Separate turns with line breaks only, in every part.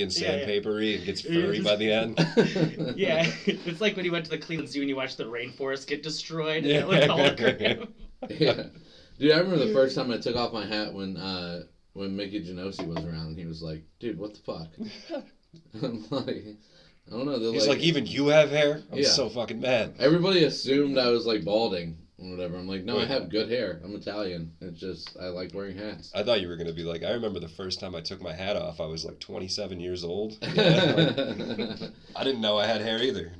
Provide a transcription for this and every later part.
and sandpapery and gets furry by the end.
Yeah, it's like when you went to the Cleveland Zoo and you watched the rainforest get destroyed.
Yeah.
With hologram.
Yeah. Dude, I remember the first time I took off my hat when Mickey Genosi was around. He was like, dude, what the fuck? I'm like, I don't know.
He's like, even you have hair? I'm
Yeah.
so fucking mad.
Everybody assumed I was like balding or whatever. I'm like, no, I have good hair. I'm Italian. It's just, I like wearing hats.
I thought you were going to be like, I remember the first time I took my hat off, I was like 27 years old. I didn't know I had hair either.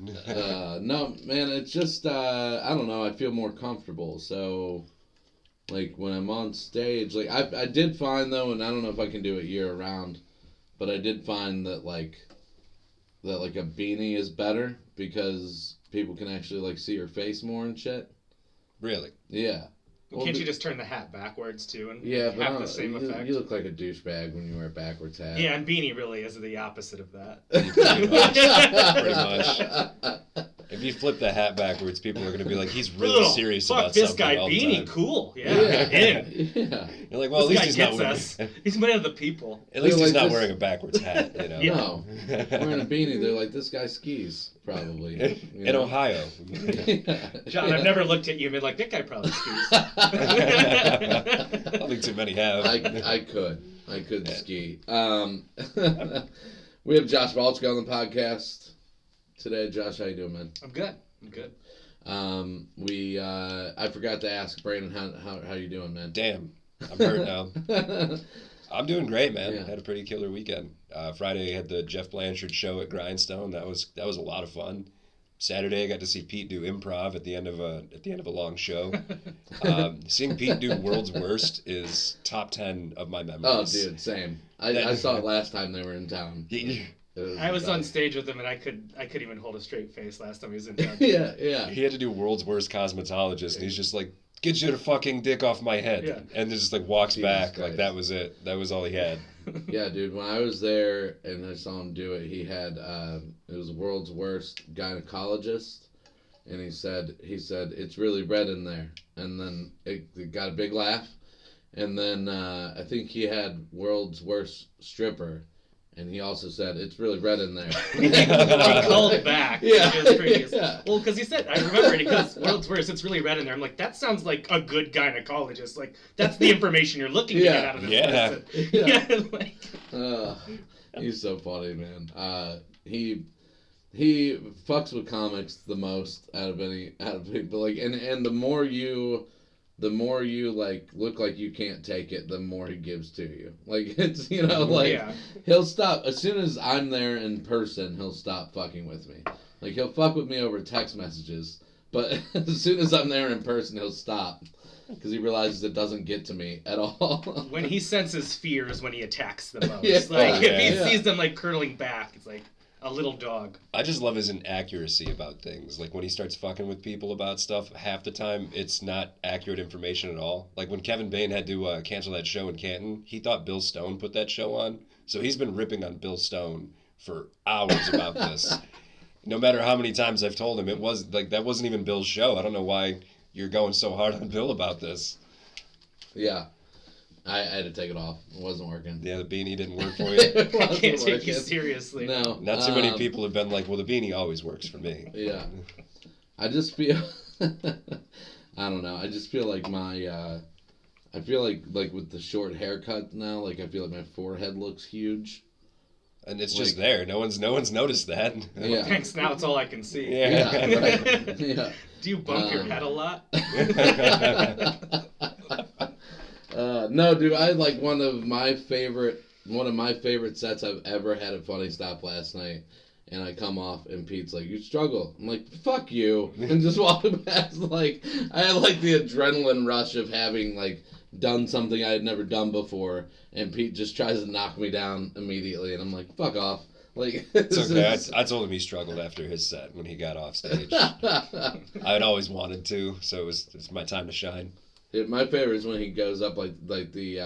No, man, it's just, I don't know. I feel more comfortable. So, like, when I'm on stage, like, I did find, though, and I don't know if I can do it year round, but I did find that, like a beanie is better because people can actually, like, see your face more and shit.
Really?
Yeah.
Well, can't you just turn the hat backwards, too, and
Yeah,
have the same effect?
You look like a douchebag when you wear a backwards hat.
Yeah, and beanie really is the opposite of that.
Pretty much. If you flip the hat backwards, people are going to be like, he's really serious about something.
Fuck, this guy
all the
beanie,
time.
cool. Yeah.
Yeah.
You're like, well,
This
at least
guy
he's not
gets
wearing.
us. He's one of the people.
At least
They're
he's
like
not
this-
wearing a backwards hat, you know.
Yeah.
No. Wearing a beanie, they're like, this guy skis, probably. You
In
know?
Ohio.
John, I've never looked at you and been like, that guy probably skis.
I don't think too many have.
I could ski. We have Josh Volchko on the podcast today. Josh, how you doing, man?
I'm good.
I forgot to ask Brandon how you doing, man.
Damn, I'm hurt now. I'm doing great, man.
Yeah.
Had a pretty killer weekend. Friday I had the Jeff Blanchard show at Grindstone. That was a lot of fun. Saturday I got to see Pete do improv at the end of a long show. Seeing Pete do World's Worst is top 10 of my memories.
Oh, dude, same. I saw it last time they were in town.
I was on stage with him and I couldn't even hold a straight face last time he was in town.
Yeah.
He had to do World's Worst Cosmetologist, and he's just like, get your fucking dick off my head.
Yeah.
And just like walks
Jesus
back.
Christ.
Like that was it. That was all he had.
Yeah, dude. When I was there and I saw him do it, he had it was the world's worst gynecologist, and he said it's really red in there, and then it got a big laugh, and then I think he had world's worst stripper. And he also said, it's really red in there.
He called back.
Yeah.
His previous.
Yeah.
Well, because he said, I remember it, because World's Worst, it's really red in there. I'm like, that sounds like a good gynecologist. Like, that's the information you're looking to get out of this person.
Yeah.
Like,
He's so funny, man. He fucks with comics the most out of people. Like, and the more you like look like you can't take it, the more he gives to you. Like, it's, he'll stop as soon as I'm there in person. He'll stop fucking with me. Like, he'll fuck with me over text messages, but as soon as I'm there in person, he'll stop because he realizes it doesn't get to me at all.
When he senses fear is when he attacks the most.
Yeah.
Like, if he
Yeah.
sees them like curling back, it's like a little dog.
I just love his inaccuracy about things. Like when he starts fucking with people about stuff, half the time it's not accurate information at all. Like when Kevin Bain had to cancel that show in Canton, he thought Bill Stone put that show on. So he's been ripping on Bill Stone for hours about this. No matter how many times I've told him, it was like that wasn't even Bill's show. I don't know why you're going so hard on Bill about this.
Yeah. I had to take it off. It wasn't working.
Yeah, the beanie didn't work for you.
I can't take you seriously.
No.
Not too many people have been like, well, the beanie always works for me.
Yeah. I just feel... I don't know. I just feel like my... I feel like with the short haircut now, like I feel like my forehead looks huge.
And it's just there. No one's noticed that.
Yeah.
Thanks, now it's all I can see.
Yeah, right. Yeah.
Do you bump your head a lot?
No, dude, I had like one of my favorite sets I've ever had at Funny Stop last night, and I come off and Pete's like, "You struggle." I'm like, "Fuck you," and just walking past. Like, I had like the adrenaline rush of having like done something I had never done before, and Pete just tries to knock me down immediately, and I'm like, "Fuck off." Like,
it's okay. I told him he struggled after his set when he got off stage. I had always wanted to, so it was my time to shine.
Yeah, my favorite is when he goes up like the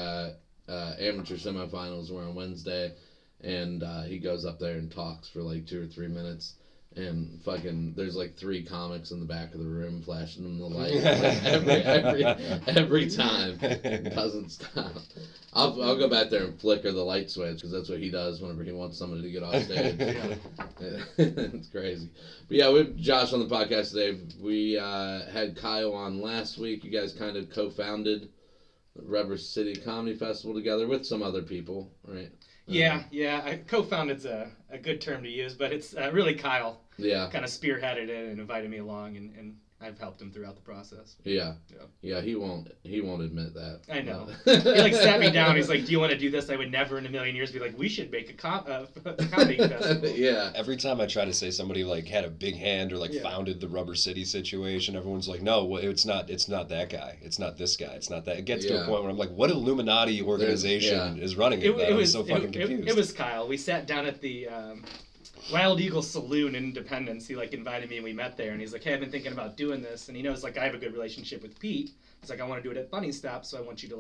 amateur semifinals were on Wednesday, and he goes up there and talks for like 2 or 3 minutes, And fucking, there's like 3 comics in the back of the room flashing them the light like every time. It doesn't stop. I'll go back there and flicker the light switch because that's what he does whenever he wants somebody to get off stage. It's crazy. But yeah, we have Josh on the podcast today. We had Kyle on last week. You guys kind of co-founded the Rubber City Comedy Festival together with some other people, right?
Yeah. I co-founded's a good term to use, but it's really Kyle.
Yeah.
Kind of spearheaded it and invited me along, and I've helped him throughout the process.
Yeah. He won't admit that.
I know. He sat me down. He's like, "Do you want to do this?" I would never in a million years be like, "We should make a comedy festival."
Yeah.
Every time I try to say somebody had a big hand or founded the Rubber City situation, everyone's like, "No, it's not that guy. It's not this guy. It's not that." It gets to a point where I'm like, "What Illuminati organization is running it?" I'm so fucking confused.
It was Kyle. We sat down at the Wild Eagle Saloon in Independence. He invited me and we met there, and he's like, "Hey, I've been thinking about doing this," and he knows I have a good relationship with Pete. He's like, "I want to do it at Funny Stop, so I want you to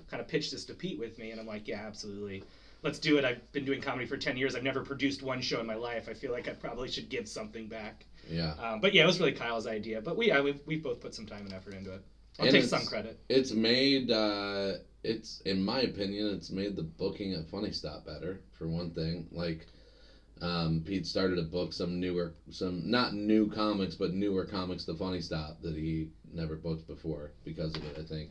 kind of pitch this to Pete with me," and I'm like, "Yeah, absolutely. Let's do it. I've been doing comedy for 10 years. I've never produced one show in my life. I feel like I probably should give something back."
Yeah.
But yeah, it was really Kyle's idea. But we've both put some time and effort into it. I'll take some credit.
It's made, in my opinion, it's made the booking at Funny Stop better, for one thing. Pete started to book some not new comics, but newer comics to Funny Stop that he never booked before because of it, I think.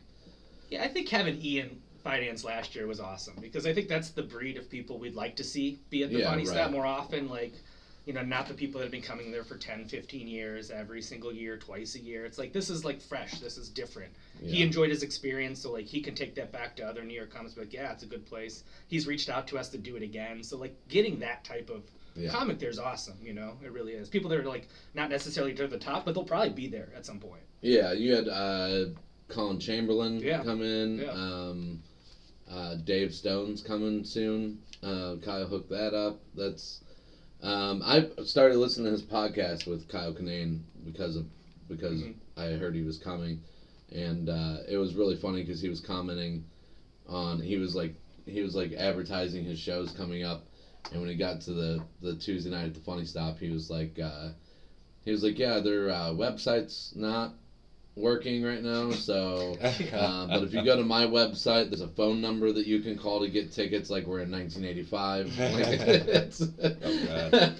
Yeah, I think having Ian finance last year was awesome because I think that's the breed of people we'd like to see be at the Funny Stop more often. Not the people that have been coming there for 10, 15 years, every single year, twice a year. It's this is fresh. This is different. Yeah. He enjoyed his experience, so he can take that back to other New York comics. But yeah, it's a good place. He's reached out to us to do it again. So getting that type of comic there is awesome. It really is. People that are not necessarily to the top, but they'll probably be there at some point.
Yeah, you had Colin Chamberlain come in.
Yeah.
Dave Stone's coming soon. Kyle hooked that up. That's. I started listening to his podcast with Kyle Kinane because I heard he was coming, and it was really funny because he was commenting on he was advertising his shows coming up, and when he got to the Tuesday night at the Funny Stop, he was like, yeah, their website's not working right now, so but if you go to my website, there's a phone number that you can call to get tickets we're in 1985.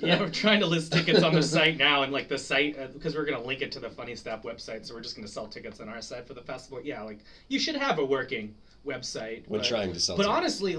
Yeah, we're trying to list tickets on the site now, and the site, because we're going to link it to the Funny Stop website, so we're just going to sell tickets on our site for the festival. Yeah, you should have a working website.
When trying to sell
tickets.
But
honestly,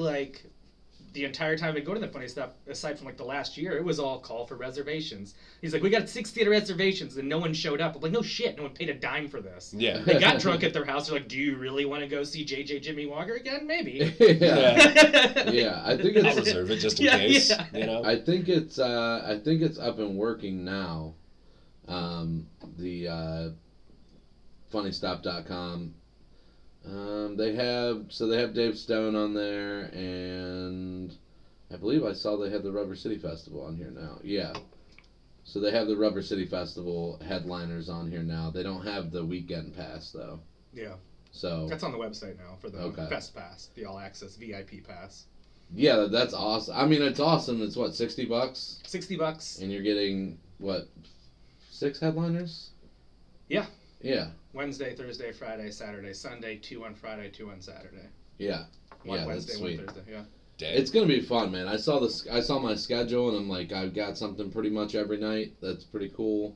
the entire time I go to the Funny Stop, aside from the last year, it was all call for reservations. He's like, "We got 6 theater reservations," and no one showed up. I'm like, "No shit, no one paid a dime for this."
Yeah.
They got drunk at their house. They're like, "Do you really want to go see JJ Jimmy Walker again? Maybe."
Yeah. I think
I'll reserve it just in case. Yeah.
I think it's up and working now. The funnystop.com. They have Dave Stone on there, and I believe I saw they had the Rubber City Festival on here now. Yeah. So they have the Rubber City Festival headliners on here now. They don't have the weekend pass though.
Yeah.
So
that's on the website now for the Fest Pass, the All Access VIP Pass.
Yeah, that's awesome. I mean, it's awesome. It's what, $60?
$60.
And you're getting what, 6 headliners?
Yeah.
Yeah.
Wednesday, Thursday, Friday, Saturday, Sunday, 2 on Friday, 2 on Saturday.
Yeah.
One Wednesday,
that's sweet.
1 Thursday, yeah.
Dang. It's gonna be fun, man. I saw my schedule, and I'm like, I've got something pretty much every night. That's pretty cool.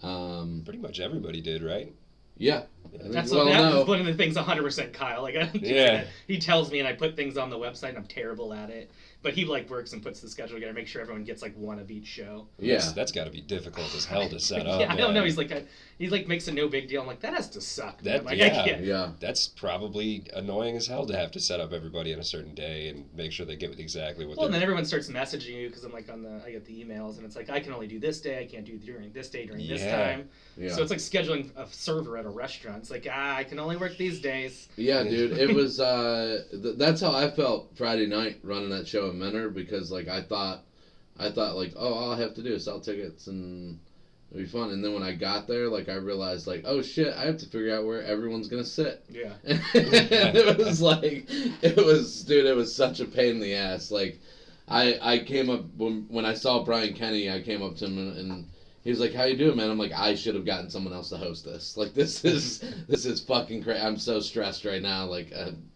Pretty much everybody did, right?
Yeah. That's one of the things 100% Kyle. He tells me, and I put things on the website, and I'm terrible at it. But he works and puts the schedule together, make sure everyone gets one of each show.
Yeah,
that's got to be difficult as hell to set up.
Yeah, I don't know. He's makes a no big deal. I'm like, that has to suck.
Yeah. That's probably annoying as hell to have to set up everybody on a certain day and make sure they get exactly what.
Well, and then everyone starts messaging you because I'm I get the emails, and it's I can only do this day. I can't do during this day during this time. Yeah. So it's scheduling a server at a restaurant. It's I can only work these days.
Yeah, dude. It was that's how I felt Friday night running that show in Menor, because I thought all I have to do is sell tickets and it'll be fun. And then when I got there, I realized oh shit, I have to figure out where everyone's gonna sit.
Yeah.
And it was it was such a pain in the ass. I came up when I saw Brian Kenny. I came up to him and he was like, "How you doing, man?" I'm like, "I should have gotten someone else to host this. Like, this is fucking crazy. I'm so stressed right now. Like,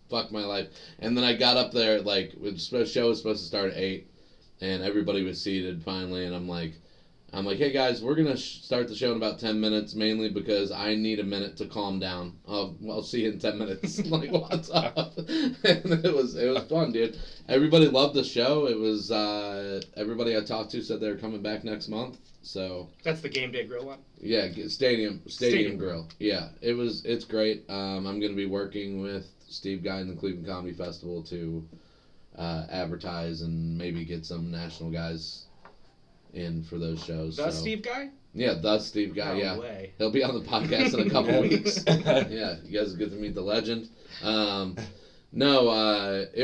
fuck my life." And then I got up there, like, the show was supposed to start at 8, and everybody was seated finally, and I'm like, "Hey guys, we're gonna start the show in about 10 minutes, mainly because I need a minute to calm down. I'll see you in 10 minutes." I'm like, "What's up?" And it was fun, dude. Everybody loved the show. It was everybody I talked to said they were coming back next month. So
that's the Game Day Grill one.
Yeah, Stadium Grill. Yeah, it's great. I'm gonna be working with Steve Guy in the Cleveland Comedy Festival to advertise and maybe get some national guys in for those shows.
Steve Guy?
Yeah, the Steve Guy.
No
yeah,
way.
He'll be on the podcast in a couple weeks. Yeah, you guys get to meet the legend. It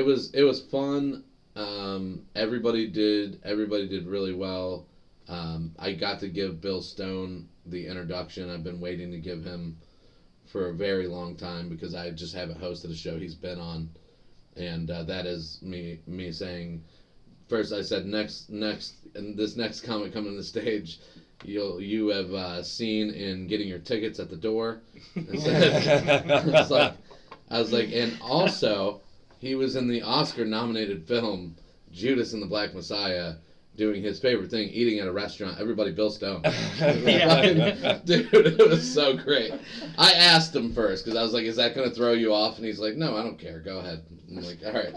was fun. Everybody did really well. I got to give Bill Stone the introduction. I've been waiting to give him for a very long time because I just haven't hosted a show he's been on, and that is me saying. First, I said next, and this next comic coming to the stage, you have seen in getting your tickets at the door. I was like, and also, he was in the Oscar-nominated film Judas and the Black Messiah, doing his favorite thing, eating at a restaurant. Everybody, Bill Stone. Dude, it was so great. I asked him first because I was like, "Is that going to throw you off?" And he's like, "No, I don't care. Go ahead." I'm like, "All right."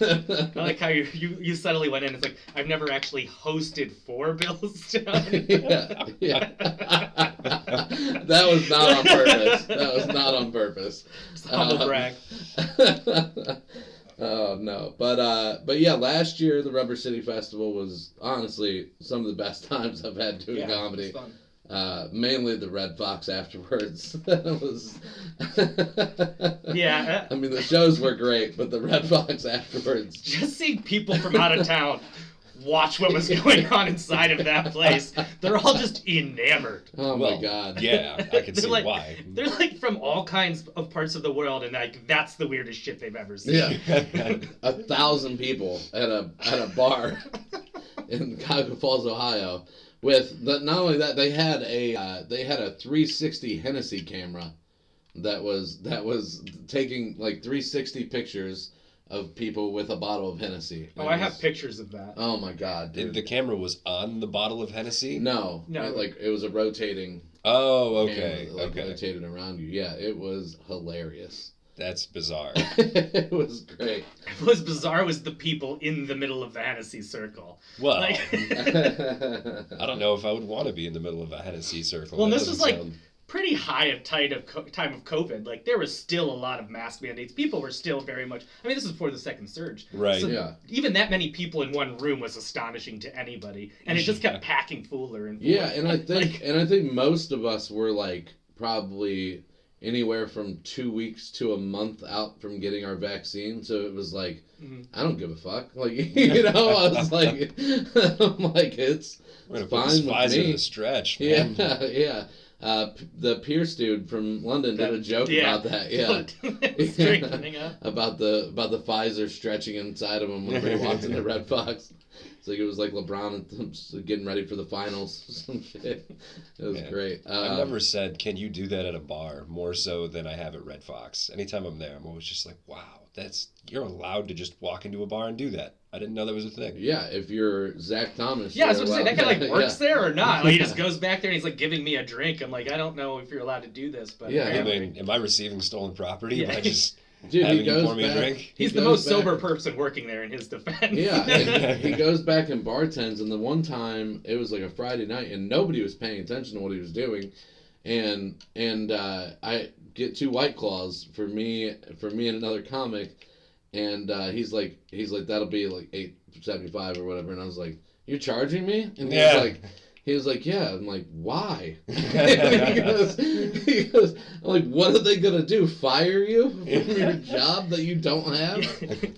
I like how you subtly went in. It's like, I've never actually hosted for Bill Stone.
yeah. That was not on purpose.
Just humble brag.
Oh no, but yeah, last year the Rubber City Festival was honestly some of the best times I've had doing comedy.
It was fun.
Mainly the Red Fox afterwards. That was.
Yeah.
I mean, the shows were great, but the Red Fox afterwards.
Just seeing people from out of town watch what was going on inside of that place. They're all just enamored.
Oh my God.
Yeah, I can see why.
They're like from all kinds of parts of the world, and like that's the weirdest shit they've ever seen.
Yeah. 1,000 people at a bar in Cuyahoga Falls, Ohio. With not only that, they had a 360 Hennessy camera that was taking like 360 pictures of people with a bottle of Hennessy.
I have pictures of that.
Oh my God, dude.
The camera was on the bottle of Hennessy?
No. It was a rotating.
Oh, okay.
Camera that, rotated around you. Yeah, it was hilarious.
That's bizarre.
It was great.
What was bizarre was the people in the middle of the Hennessy circle.
Well, I don't know if I would want to be in the middle of a Hennessy circle.
Well, this was like pretty high at time of COVID. Like there was still a lot of mask mandates. People were still very much. I mean, this was before the second surge.
Right.
So
yeah.
Even that many people in one room was astonishing to anybody, and it just kept packing fuller and fuller.
Yeah, and I think most of us were like probably anywhere from 2 weeks to a month out from getting our vaccine, so it was like, I don't give a fuck. Like, I was like, I'm like, it's fine with me.
The stretch, man.
Yeah. The Pierce dude from London did a joke about that. Yeah, about the Pfizer stretching inside of him when he walked into Red Fox. It's like it was like LeBron getting ready for the finals. Some shit. It was great.
I've never said, "Can you do that at a bar?" more so than I have at Red Fox. Anytime I'm there, I'm always just like, "Wow, you're allowed to just walk into a bar and do that." I didn't know that was a thing.
Yeah, if you're Zach Thomas.
Yeah, I was going to say, that guy like works there or not? Like, he just goes back there and he's like giving me a drink. I'm like, I don't know if you're allowed to do this, but
yeah.
I mean, am I receiving stolen property? Am I just
having
you pour me a drink?
He's the most sober person working there in his defense.
Yeah, he goes back and bartends, and the one time it was like a Friday night, and nobody was paying attention to what he was doing, and I get 2 White Claws for me and another comic. And he's like, that'll be like $8.75 or whatever. And I was like, "You're charging me?" And he was like, "Yeah." I'm like, "Why?" he goes, I'm like, "What are they gonna do? Fire you from your job that you don't have?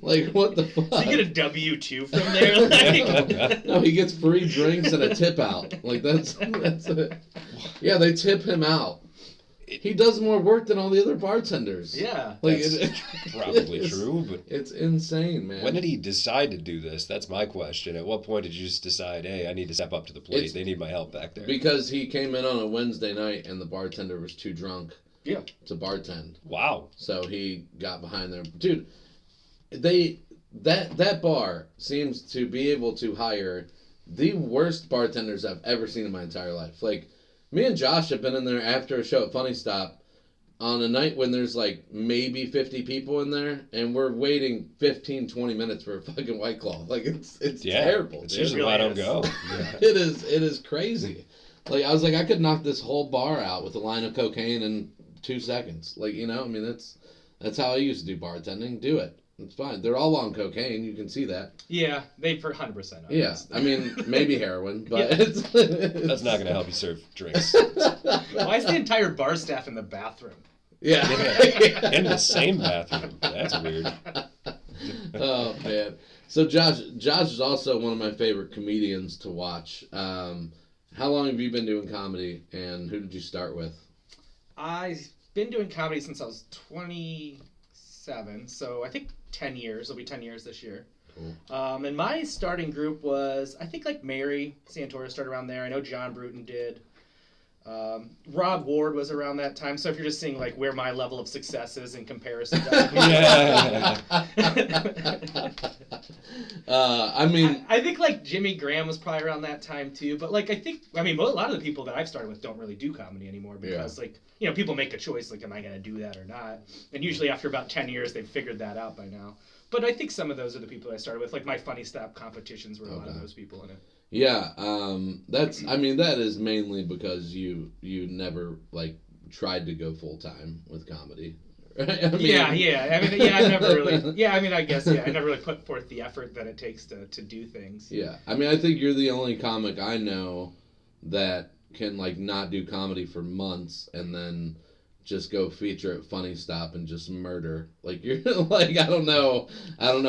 Like, what the fuck?"
So you get a W-2 from there? Like...
No, he gets free drinks and a tip out. Like that's it. Yeah, they tip him out. he does more work than all the other bartenders.
Yeah.
Like
probably true, but
it's insane, man.
When did he decide to do this? That's my question. At what point did you just decide, hey, I need to step up to the plate? They need my help back there.
Because he came in on a Wednesday night and the bartender was too drunk.
Yeah.
To bartend.
Wow.
So he got behind there. Dude, that bar seems to be able to hire the worst bartenders I've ever seen in my entire life. Like, me and Josh have been in there after a show at Funny Stop on a night when there's like maybe 50 people in there, and we're waiting 15, 20 minutes for a fucking White Claw. Like, it's terrible.
It's usually why I don't go.
Yeah. It is crazy. Like, I was like, I could knock this whole bar out with a line of cocaine in 2 seconds. Like, you know, I mean, that's how I used to do bartending. Do it. It's fine. They're all on cocaine. You can see that.
Yeah, they for 100%.
Yeah, I mean, maybe heroin, but it's
that's not going to help you serve drinks.
Why is the entire bar staff in the bathroom?
Yeah.
In the same bathroom. That's weird.
Oh, man. So Josh is also one of my favorite comedians to watch. How long have you been doing comedy, and who did you start with?
I've been doing comedy since I was 27, so I think 10 years. It'll be 10 years this year. Cool. And my starting group was, I think, like Mary Santora started around there. I know John Bruton did. Rob Ward was around that time. So if you're just seeing like where my level of success is in comparison to
I mean,
I think like Jimmy Graham was probably around that time too. But like I mean a lot of the people that I've started with don't really do comedy anymore because like, you know, people make a choice like, am I going to do that or not? And usually after about 10 years they've figured that out by now. But I think some of those are the people I started with. Like my Funny Stop competitions were a lot of those people in it.
Yeah, that is mainly because you never like tried to go full time with comedy. Right? I mean,
I never really. I guess I never really put forth the effort that it takes to do things.
Yeah, I mean, I think you're the only comic I know that can like not do comedy for months and then just go feature at Funny Stop and just murder. Like, you're like, I don't know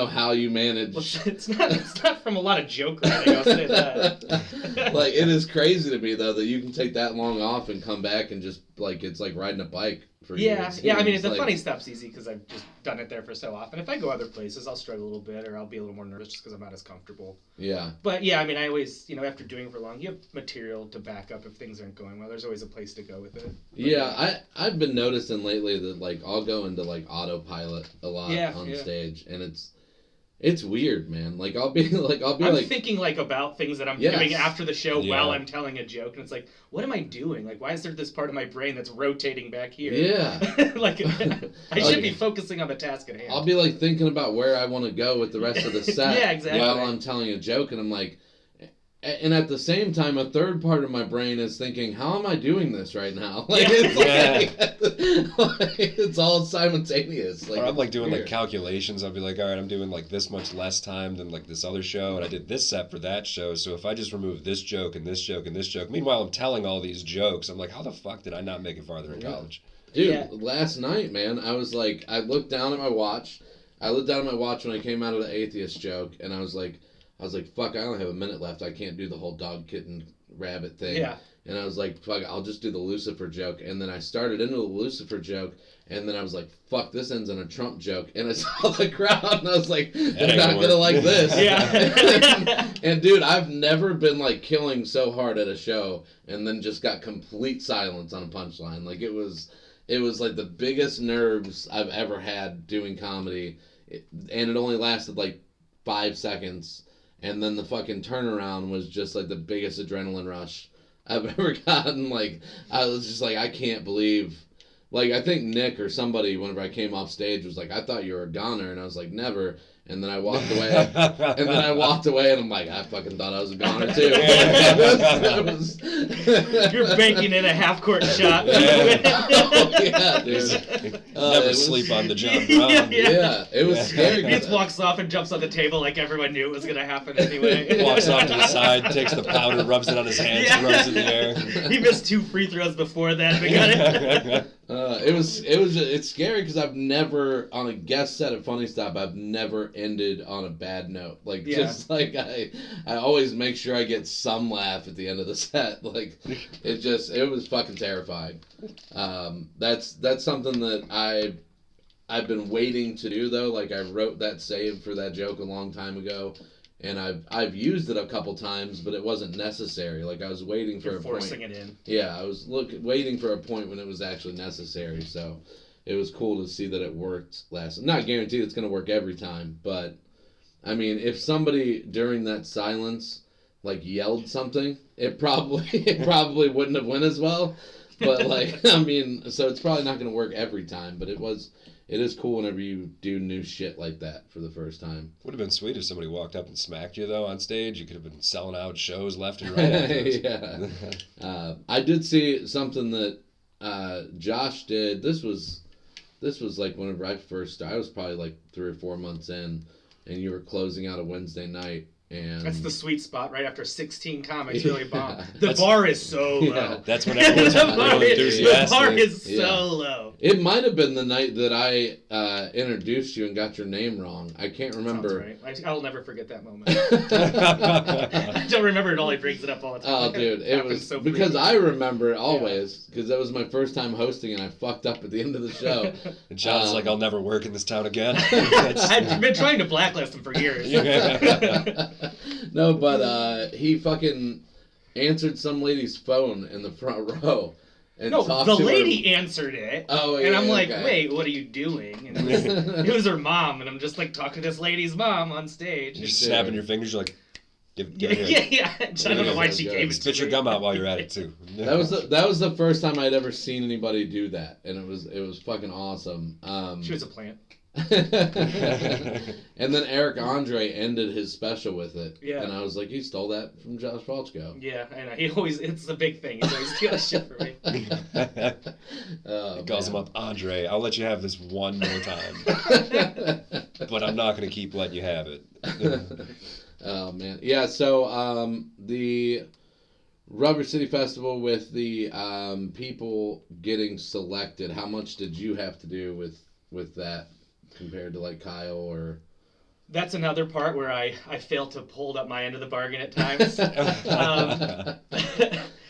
how you manage.
Well, it's not from a lot of joke writing, I'll say that.
Like, it is crazy to me though that you can take that long off and come back and just like, it's like riding a bike for years.
Yeah, I mean, the Funny Stop's easy because I've just done it there for so often. If I go other places, I'll struggle a little bit or I'll be a little more nervous just because I'm not as comfortable.
Yeah.
But yeah, I mean, I always, after doing it for long, you have material to back up if things aren't going well. There's always a place to go with it. But,
I've been noticing lately that like I'll go into like autopilot a lot on stage, and it's weird, man. Like I'm
thinking like about things that I'm doing after the show while I'm telling a joke, and it's like, what am I doing? Like, why is there this part of my brain that's rotating back here?
Yeah.
Like, I should be focusing on the task at hand.
I'll be like thinking about where I want to go with the rest of the set
yeah, exactly.
while I'm telling a joke, and I'm like, and at the same time, a third part of my brain is thinking, how am I doing this right now? Like, it's all simultaneous. Like,
or I'm like doing like calculations. I'll be like, all right, I'm doing like this much less time than like this other show, and I did this set for that show. So if I just remove this joke and this joke and this joke, meanwhile I'm telling all these jokes, I'm like, how the fuck did I not make it farther in college?
Dude, last night, man, I was like, I looked down at my watch. I looked down at my watch when I came out of the atheist joke, and I was like, fuck, I only have a minute left. I can't do the whole dog, kitten, rabbit thing.
Yeah.
And I was like, fuck, I'll just do the Lucifer joke. And then I started into the Lucifer joke, and then I was like, fuck, this ends in a Trump joke. And I saw the crowd, and I was like, they're not going to like this.
Yeah.
And dude, I've never been like killing so hard at a show and then just got complete silence on a punchline. Like, it was like the biggest nerves I've ever had doing comedy. And it only lasted like 5 seconds. And then the fucking turnaround was just like the biggest adrenaline rush I've ever gotten. Like, I was just like, I can't believe. Like, I think Nick or somebody, whenever I came off stage, was like, I thought you were a goner. And I was like, never. And then I walked away. And I'm like, I fucking thought I was a goner too.
You're banking in a half-court shot.
Yeah, dude.
Never sleep on the John Brown.
Yeah, it was scary.
He just walks off and jumps on the table like everyone knew it was going to happen anyway.
Walks off to the side, takes the powder, rubs it on his hands, throws it in the air.
He missed 2 free throws before that.
It's scary because I've never, on a guest set at Funny Stop, I've never ended on a bad note. Like, just like I always make sure I get some laugh at the end of the set. Like, it was fucking terrifying. That's something that I've been waiting to do, though. Like, I wrote that save for that joke a long time ago, and I've used it a couple times, but it wasn't necessary. Like, I was waiting for a point.
Forcing it in.
Yeah, I was waiting for a point when it was actually necessary. So it was cool to see that it worked last. Not guaranteed it's going to work every time, but I mean, if somebody during that silence like yelled something, it probably wouldn't have went as well. But like, I mean, so it's probably not going to work every time, but it is cool whenever you do new shit like that for the first time.
Would have been sweet if somebody walked up and smacked you, though, on stage. You could have been selling out shows left and right afterwards.
Yeah. I did see something that Josh did. This was like whenever I was probably like 3 or 4 months in, and you were closing out a Wednesday night. And
that's the sweet spot right after 16 comics really bomb. The bar is so low.
That's when everyone's really enthusiastic.
The bar is so low.
It might have been the night that I introduced you and got your name wrong. I can't remember.
Right. I'll never forget that moment. I don't remember it all. He brings it up all the time.
Oh, dude, it was so because I remember it always because that was my first time hosting and I fucked up at the end of the show.
And John's like, "I'll never work in this town again."
I've been trying to blacklist him for years.
No, but he fucking answered some lady's phone in the front row. And
no, the lady answered it.
Oh, yeah.
And I'm like,
okay.
Wait, what are you doing? And it was her mom, and I'm just like talking to this lady's mom on stage.
You're just snapping your fingers. You're like, give
yeah. I don't know why she gave it to me.
Spit your gum out while you're at it too.
That was the first time I'd ever seen anybody do that, and it was fucking awesome.
She was a plant.
And then Eric Andre ended his special with it.
Yeah.
And I was like, he stole that from Josh Volchko.
Yeah, I know. It's a big thing. He always steals shit for me.
He calls him up, Andre, I'll let you have this one more time. But I'm not going to keep letting you have it.
Oh, man. Yeah, so the Rubber City Festival with the people getting selected, how much did you have to do with that compared to like Kyle or...
That's another part where I fail to hold up my end of the bargain at times.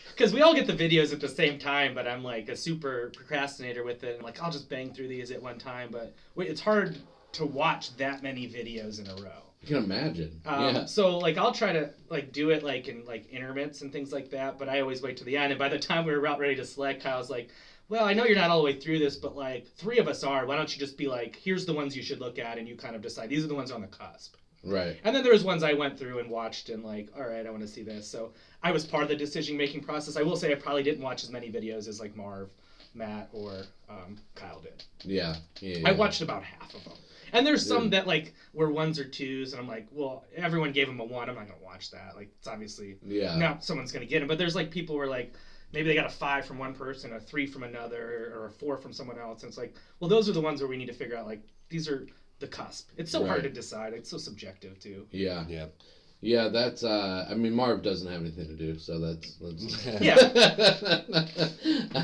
Because we all get the videos at the same time, but I'm like a super procrastinator with it. I'm like, I'll just bang through these at one time, but it's hard to watch that many videos in a row.
I can imagine.
Yeah. So like I'll try to like do it like in like intermits and things like that, but I always wait to the end. And by the time we were about ready to select, Kyle's like, well, I know you're not all the way through this, but like 3 of us are. Why don't you just be like, here's the ones you should look at, and you kind of decide these are the ones on the cusp.
Right.
And then there was ones I went through and watched and like, all right, I want to see this. So I was part of the decision-making process. I will say I probably didn't watch as many videos as like Marv, Matt, or Kyle did.
Yeah.
I watched about half of them. And there's some that like were 1s or 2s, and I'm like, well, everyone gave them a 1. I'm not gonna watch that. Like, it's obviously not someone's gonna get them. But there's like people who are like, maybe they got a 5 from one person, a 3 from another, or a 4 from someone else. And it's like, well, those are the ones where we need to figure out like these are the cusp. It's so hard to decide. It's so subjective too.
Yeah. Yeah. Yeah, that's, I mean, Marv doesn't have anything to do, so that's...
Yeah.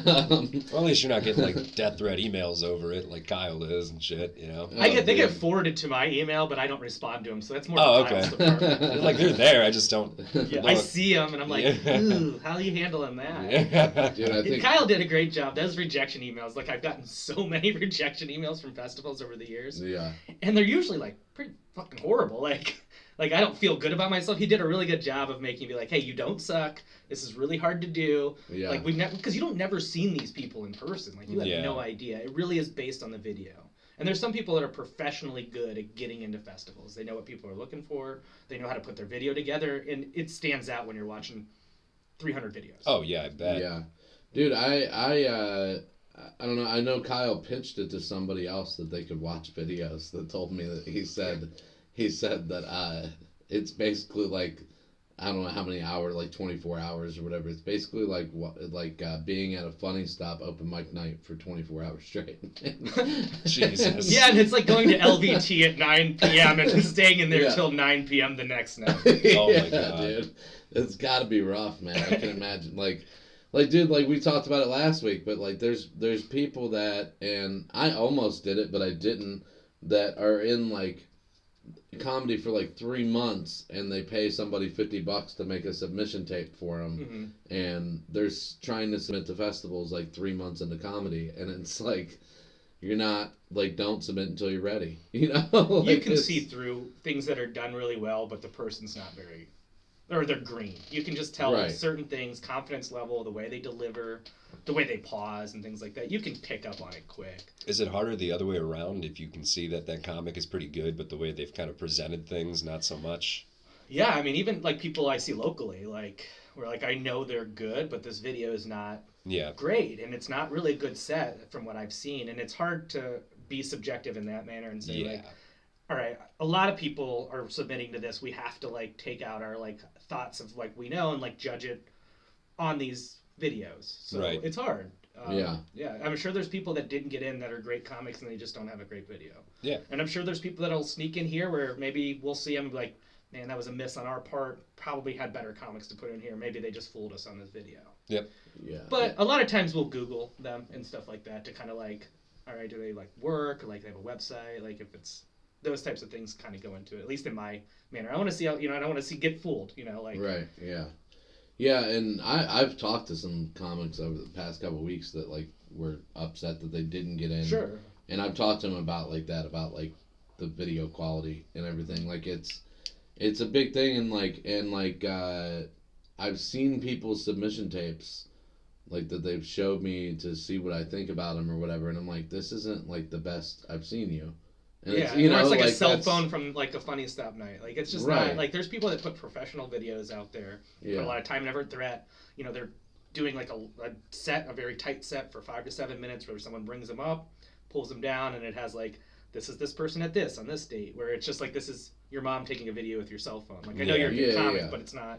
Well, at least you're not getting, like, death threat emails over it, like Kyle is and shit, you know?
They get forwarded to my email, but I don't respond to them, so that's more Kyle's
department. Like, they're there, I just don't...
Yeah, I see them, and I'm like, ooh, how are you handling that?
Dude, I think...
Kyle did a great job. Those rejection emails, like, I've gotten so many rejection emails from festivals over the years.
Yeah.
And they're usually, like, pretty fucking horrible, Like, I don't feel good about myself. He did a really good job of making me like, hey, you don't suck. This is really hard to do.
Yeah.
Like, because you don't never seen these people in person. Like, you have no idea. It really is based on the video. And there's some people that are professionally good at getting into festivals. They know what people are looking for. They know how to put their video together. And it stands out when you're watching 300 videos.
Oh, yeah, I bet.
Yeah. Dude, I don't know. I know Kyle pitched it to somebody else that they could watch videos that told me that he said that it's basically like, I don't know how many hours, like 24 hours or whatever. It's basically like being at a Funny Stop open mic night for 24 hours straight.
Jesus.
Yeah, and it's like going to LVT at 9 p.m. and staying in there till 9 p.m. the next night.
Oh my God.
Dude. It's got to be rough, man. I can imagine. Like, dude, like we talked about it last week, but like there's people that, and I almost did it, but I didn't, that are in like comedy for like 3 months, and they pay somebody $50 to make a submission tape for them, and they're trying to submit to festivals like 3 months into comedy, and it's like, you're not, like, don't submit until you're ready, you know? Like,
you can see through things that are done really well, but the person's not very, or they're green. You can just tell certain things, confidence level, the way they deliver, the way they pause and things like that. You can pick up on it quick.
Is it harder the other way around if you can see that comic is pretty good, but the way they've kind of presented things, not so much?
Yeah, I mean, even like people I see locally, like, where like I know they're good, but this video is not great, and it's not really a good set from what I've seen, and it's hard to be subjective in that manner and say like, all right, a lot of people are submitting to this. We have to like take out our like thoughts of like we know and like judge it on these videos. So it's hard. Yeah, I'm sure there's people that didn't get in that are great comics and they just don't have a great video. Yeah, and I'm sure there's people that'll sneak in here where maybe we'll see them like, man, that was a miss on our part. Probably had better comics to put in here. Maybe they just fooled us on this video. Yep. Yeah. But a lot of times we'll Google them and stuff like that to kind of like, all right, do they like work? Or like they have a website? Like if it's those types of things kind of go into it, at least in my manner. I want to see how, I don't want to see get fooled, like. Right,
yeah. Yeah, and I've talked to some comics over the past couple of weeks that, like, were upset that they didn't get in. Sure. And I've talked to them about, like, the video quality and everything. Like, it's a big thing, and I've seen people's submission tapes, like, that they've showed me to see what I think about them or whatever, and I'm like, this isn't, like, the best I've seen you.
And it's like a cell phone from like a Funny Stop night. Like it's just not like there's people that put professional videos out there, put a lot of time and effort. They're at, they're doing like a very tight set for 5 to 7 minutes where someone brings them up, pulls them down, and it has like, this is this person at this on this date, where it's just like, this is your mom taking a video with your cell phone. Like I know you're a good comic, but it's not.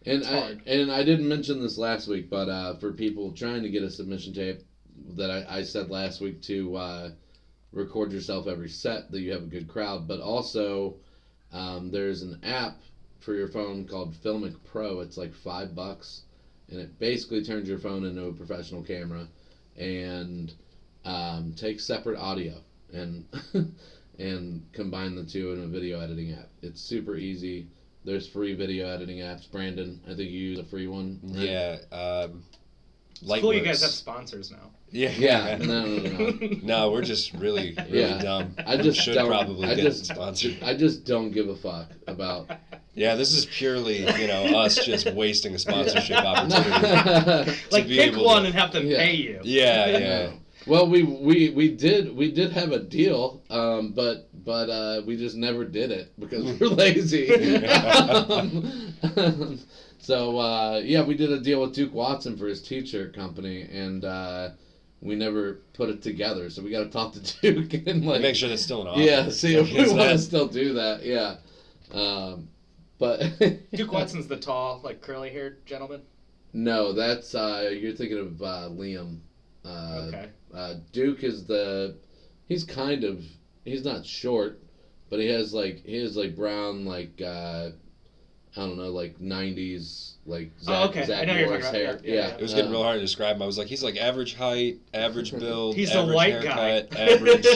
And I didn't mention this last week, but for people trying to get a submission tape, that I said last week to record yourself every set that you have a good crowd, but also there's an app for your phone called Filmic Pro. It's like $5, and it basically turns your phone into a professional camera and takes separate audio and and combine the two in a video editing app. It's super easy. There's free video editing apps. Brandon, I think you use a free one, right?
Yeah. It's cool you guys have sponsors now.
Yeah. No.
No, we're just really dumb.
I just
should probably get sponsored.
I just don't give a fuck about.
Yeah, this is purely, us just wasting a sponsorship opportunity.
Like pick one and have them pay you.
Yeah.
Well, we did have a deal, but we just never did it because we're lazy. So we did a deal with Duke Watson for his t-shirt company, and we never put it together. So we got to talk to Duke and
make sure that's still an offer.
Yeah, see if we want to still do that. Yeah, but
Duke Watson's the tall, like curly-haired gentleman.
No, that's you're thinking of Liam. Okay. Duke is he's not short, but he has brown I don't know, like 90s, like Zach Morris hair. Yeah.
It was getting real hard to describe him. I was like, he's like average height, average build,
he's
average
a white
haircut,
guy.
Average,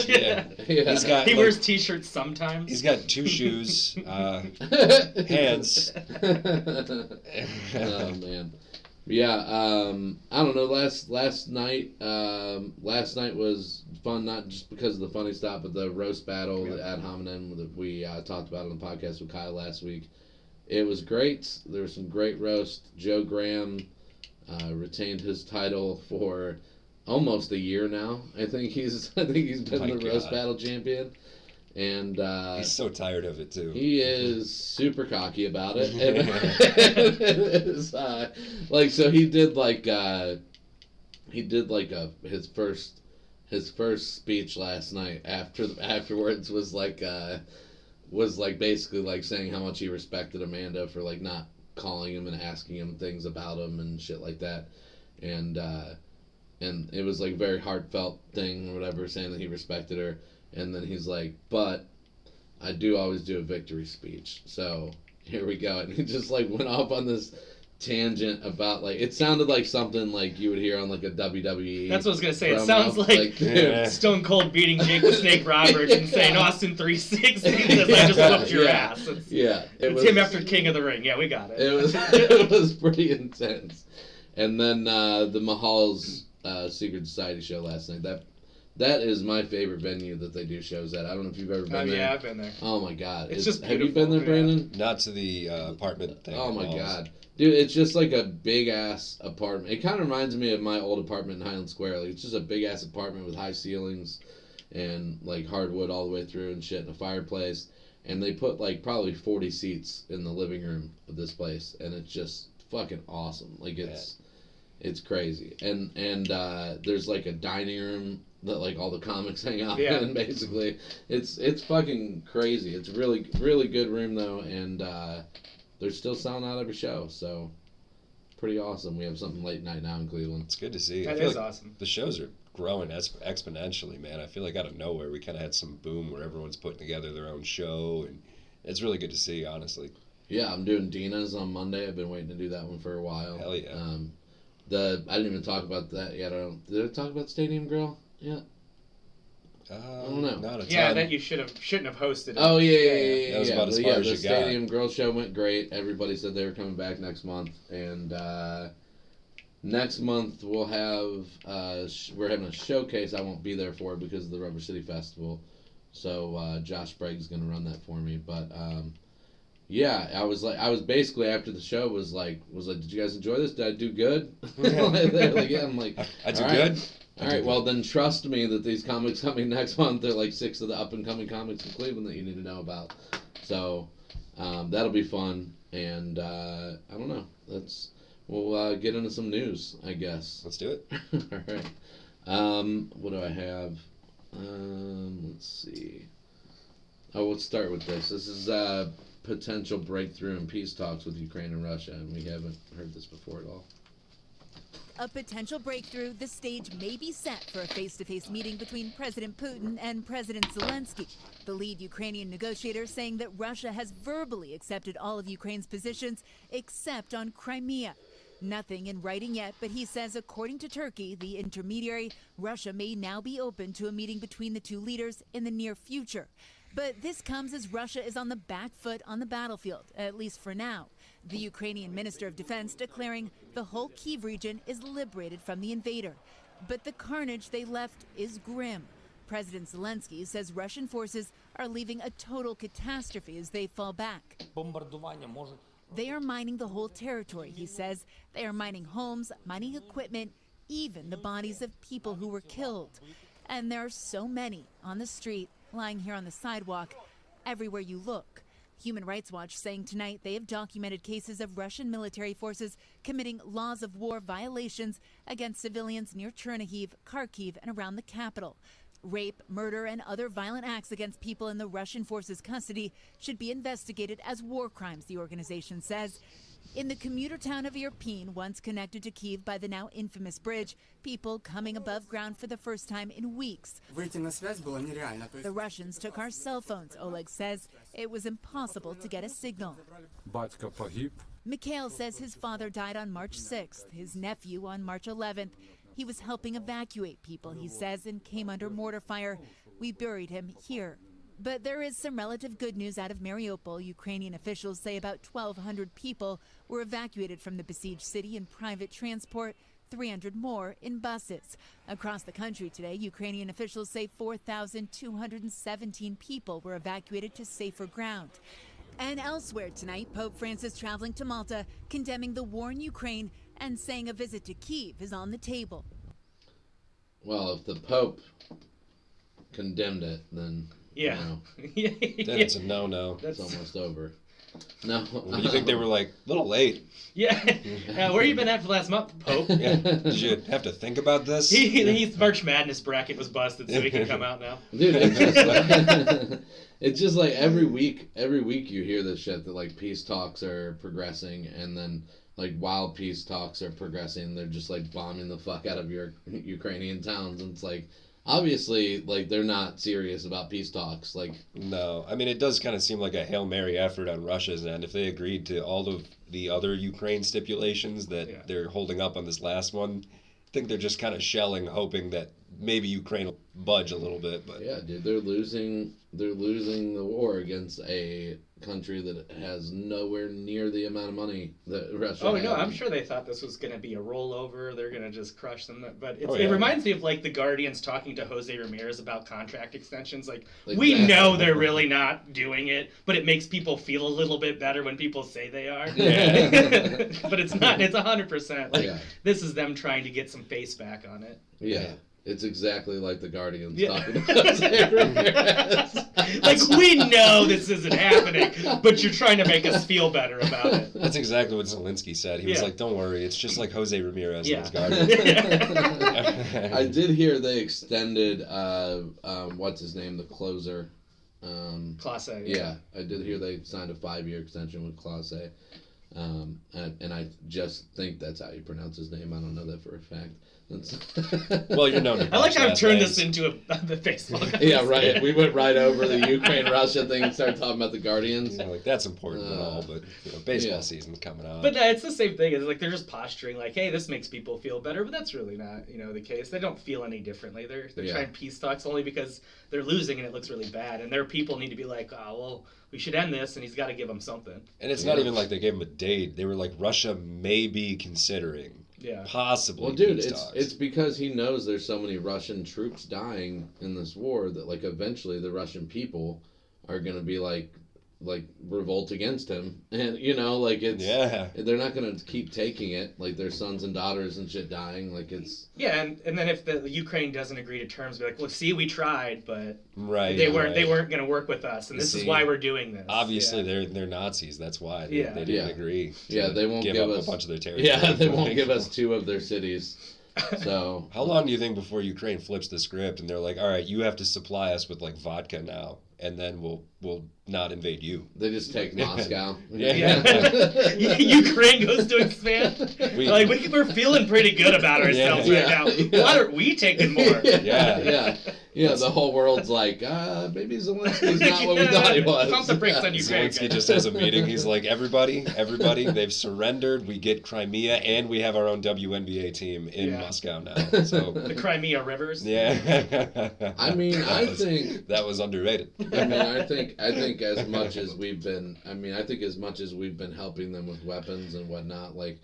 He wears t-shirts sometimes.
He's got 2 shoes, hands.
Oh man. Yeah, I don't know. Last night was fun, not just because of the funny stuff, but the roast battle ad hominem that we talked about on the podcast with Kyle last week. It was great. There was some great roast. Joe Graham retained his title for almost a year now. I think he's been the roast battle champion. And
he's so tired of it too.
He is super cocky about it. And so he did his first speech last night afterwards was basically like saying how much he respected Amanda for like not calling him and asking him things about him and shit like that, and it was like a very heartfelt thing or whatever, saying that he respected her. And then he's like, but I do always do a victory speech. So here we go. And he just like went off on this tangent about like it sounded like something like you would hear on like a WWE.
That's what I was gonna say. It
promo.
sounds like Stone Cold beating Jake the Snake Roberts and saying Austin 360 because I just whooped your ass. It's him after King of the Ring. Yeah, we got it.
It was pretty intense. And then the Mahal's Secret Society show last night. That is my favorite venue that they do shows at. I don't know if you've ever been there.
Yeah, I've been there.
Oh my god.
It's just
have you been there, Brandon?
Not to the apartment thing.
Oh my god. Dude, it's just like a big ass apartment. It kind of reminds me of my old apartment in Highland Square. Like it's just a big ass apartment with high ceilings and like hardwood all the way through and shit and a fireplace. And they put like probably 40 seats in the living room of this place, and it's just fucking awesome. Like it's crazy. And there's like a dining room that like all the comics hang out in. Basically, it's fucking crazy. It's really good room though, and they're still selling out every show, so pretty awesome. We have something late night now in Cleveland.
It's good to see.
That is awesome.
The shows are growing exponentially, man. I feel like out of nowhere we kind of had some boom where everyone's putting together their own show, and it's really good to see, honestly.
Yeah, I'm doing Dina's on Monday. I've been waiting to do that one for a while.
Hell yeah.
I didn't even talk about that yet. Did I talk about Stadium Grill yet? I don't know.
Not a ton.
Yeah, that you shouldn't have hosted it.
Oh yeah.
That was about as far as you got.
The Stadium Grill show went great. Everybody said they were coming back next month, and next month we'll have we're having a showcase. I won't be there for it because of the Rubber City Festival, so Josh Sprague's gonna run that for me. But yeah, I was basically after the show was like, did you guys enjoy this? Did I do good? Like, yeah, I'm like,
I do good.
All right, well then trust me that these comics coming next month, they're like 6 of the up and coming comics in Cleveland that you need to know about. So that'll be fun, and I don't know. We'll get into some news, I guess.
Let's do it.
All right. What do I have? Let's see. Oh, let's start with this. This is potential breakthrough in peace talks with Ukraine and Russia, and we haven't heard this before at all.
A potential breakthrough, the stage may be set for a face-to-face meeting between President Putin and President Zelensky. The lead Ukrainian negotiator saying that Russia has verbally accepted all of Ukraine's positions except on Crimea. Nothing in writing yet, but he says according to Turkey, the intermediary, Russia may now be open to a meeting between the two leaders in the near future. But this comes as Russia is on the back foot on the battlefield, at least for now. The Ukrainian Minister of Defense declaring the whole Kyiv region is liberated from the invader. But the carnage they left is grim. President Zelensky says Russian forces are leaving a total catastrophe as they fall back. They are mining the whole territory, he says. They are mining homes, mining equipment, even the bodies of people who were killed. And there are so many on the street, lying here on the sidewalk, everywhere you look. Human Rights Watch saying tonight they have documented cases of Russian military forces committing laws of war violations against civilians near Chernihiv, Kharkiv, and around the capital. Rape, murder, and other violent acts against people in the Russian forces' custody should be investigated as war crimes, the organization says. In the commuter town of Irpin, once connected to Kyiv by the now infamous bridge, people coming above ground for the first time in weeks. The Russians took our cell phones, Oleg says. It was impossible to get a signal. Mikhail says his father died on March 6th, his nephew on March 11th. He was helping evacuate people, he says, and came under mortar fire. We buried him here. But there is some relative good news out of Mariupol. Ukrainian officials say about 1,200 people were evacuated from the besieged city in private transport, 300 more in buses. Across the country today, Ukrainian officials say 4,217 people were evacuated to safer ground. And elsewhere tonight, Pope Francis traveling to Malta, condemning the war in Ukraine and saying a visit to Kyiv is on the table.
Well, if the Pope condemned it, then...
Yeah.
Then it's a no-no.
It's almost over. No.
You think they were like, a little late?
Yeah. Where you been at for the last month, Pope?
Yeah. Did you have to think about this?
He's March Madness bracket was busted, so he can come out now.
Dude, it's just like every week you hear this shit that like peace talks are progressing, and then like while peace talks are progressing, they're just like bombing the fuck out of your Ukrainian towns, and it's like, obviously, like, they're not serious about peace talks. Like,
no. I mean, it does kind of seem like a Hail Mary effort on Russia's end. If they agreed to all of the other Ukraine stipulations that they're holding up on this last one. I think they're just kind of shelling, hoping that maybe Ukraine will budge a little bit. But
yeah, dude, they're losing the war against a country that has nowhere near the amount of money that Russia
Oh,
has.
no, I'm sure they thought this was going to be a rollover. They're going to just crush them. But it reminds me of, like, the Guardians talking to Jose Ramirez about contract extensions. Like we know they're really not doing it, but it makes people feel a little bit better when people say they are.
Yeah.
But it's not. It's 100%. Like, this is them trying to get some face back on it.
Yeah. It's exactly like the Guardians talking to Jose Ramirez.
Like, we know this isn't happening, but you're trying to make us feel better about it.
That's exactly what Zelensky said. He was like, don't worry, it's just like Jose Ramirez and his Guardians.
I did hear they extended, what's his name, the closer.
Clase.
Yeah, I did hear they signed a 5-year extension with Clase. And I just think that's how you pronounce his name. I don't know that for a fact.
Well, you're known to
I like how I've turned this into the Facebook.
Yeah, right. We went right over the Ukraine-Russia thing and started talking about the Guardians.
Yeah, like, that's important and all, but baseball season's coming up.
But it's the same thing. It's like they're just posturing like, hey, this makes people feel better, but that's really not, the case. They don't feel any differently. They're trying peace talks only because they're losing and it looks really bad. And their people need to be like, oh, well, we should end this, and he's got to give them something.
And it's not even like they gave him a date. They were like, Russia may be considering. Possibly.
Well, dude, it's because he knows there's so many Russian troops dying in this war that, like, eventually the Russian people are going to be like revolt against him, and they're not going to keep taking it, like their sons and daughters and shit dying, like it's
and then if the Ukraine doesn't agree to terms, be like, well, see, we tried, but they weren't going to work with us, and this is why we're doing this.
Obviously, they're Nazis. That's why they didn't agree.
They won't give
up
us
a bunch of their territory.
Yeah, they won't give us 2 of their cities. So
how long do you think before Ukraine flips the script and they're like, all right, you have to supply us with like vodka now, and then we'll not invade you?
They just take Moscow.
Ukraine goes to expand. We're feeling pretty good about ourselves right now. Why aren't we taking more?
Yeah, the whole world's like, maybe Zelensky's not what we thought he was.
Pump the brakes on Ukraine.
Zelensky just has a meeting. He's like, everybody, they've surrendered. We get Crimea, and we have our own WNBA team in Moscow now. So
the Crimea Rivers.
Yeah.
I mean, I think
that was underrated.
I mean, I think as much as we've been helping them with weapons and whatnot, like,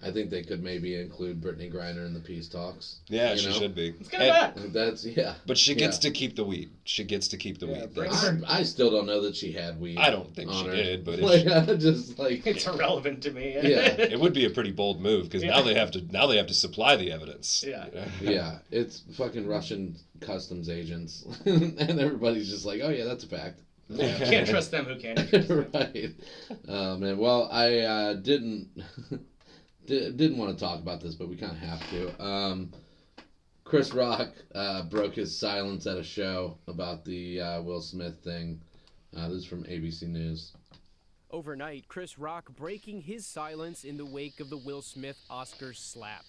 I think they could maybe include Brittany Griner in the peace talks.
Yeah, she should be.
Let's get her back.
That's
But she gets to keep the weed.
I still don't know that she had weed.
I don't think she did, but
it's irrelevant to me.
It would be a pretty bold move because now they have to supply the evidence.
Yeah, it's fucking Russian customs agents, and everybody's just like, oh yeah, that's a fact.
Can't trust them. Who can? Trust them?
Right. Man. Well, I didn't want to talk about this, but we kind of have to. Chris Rock broke his silence at a show about the Will Smith thing. This is from ABC News.
Overnight, Chris Rock breaking his silence in the wake of the Will Smith Oscars slap.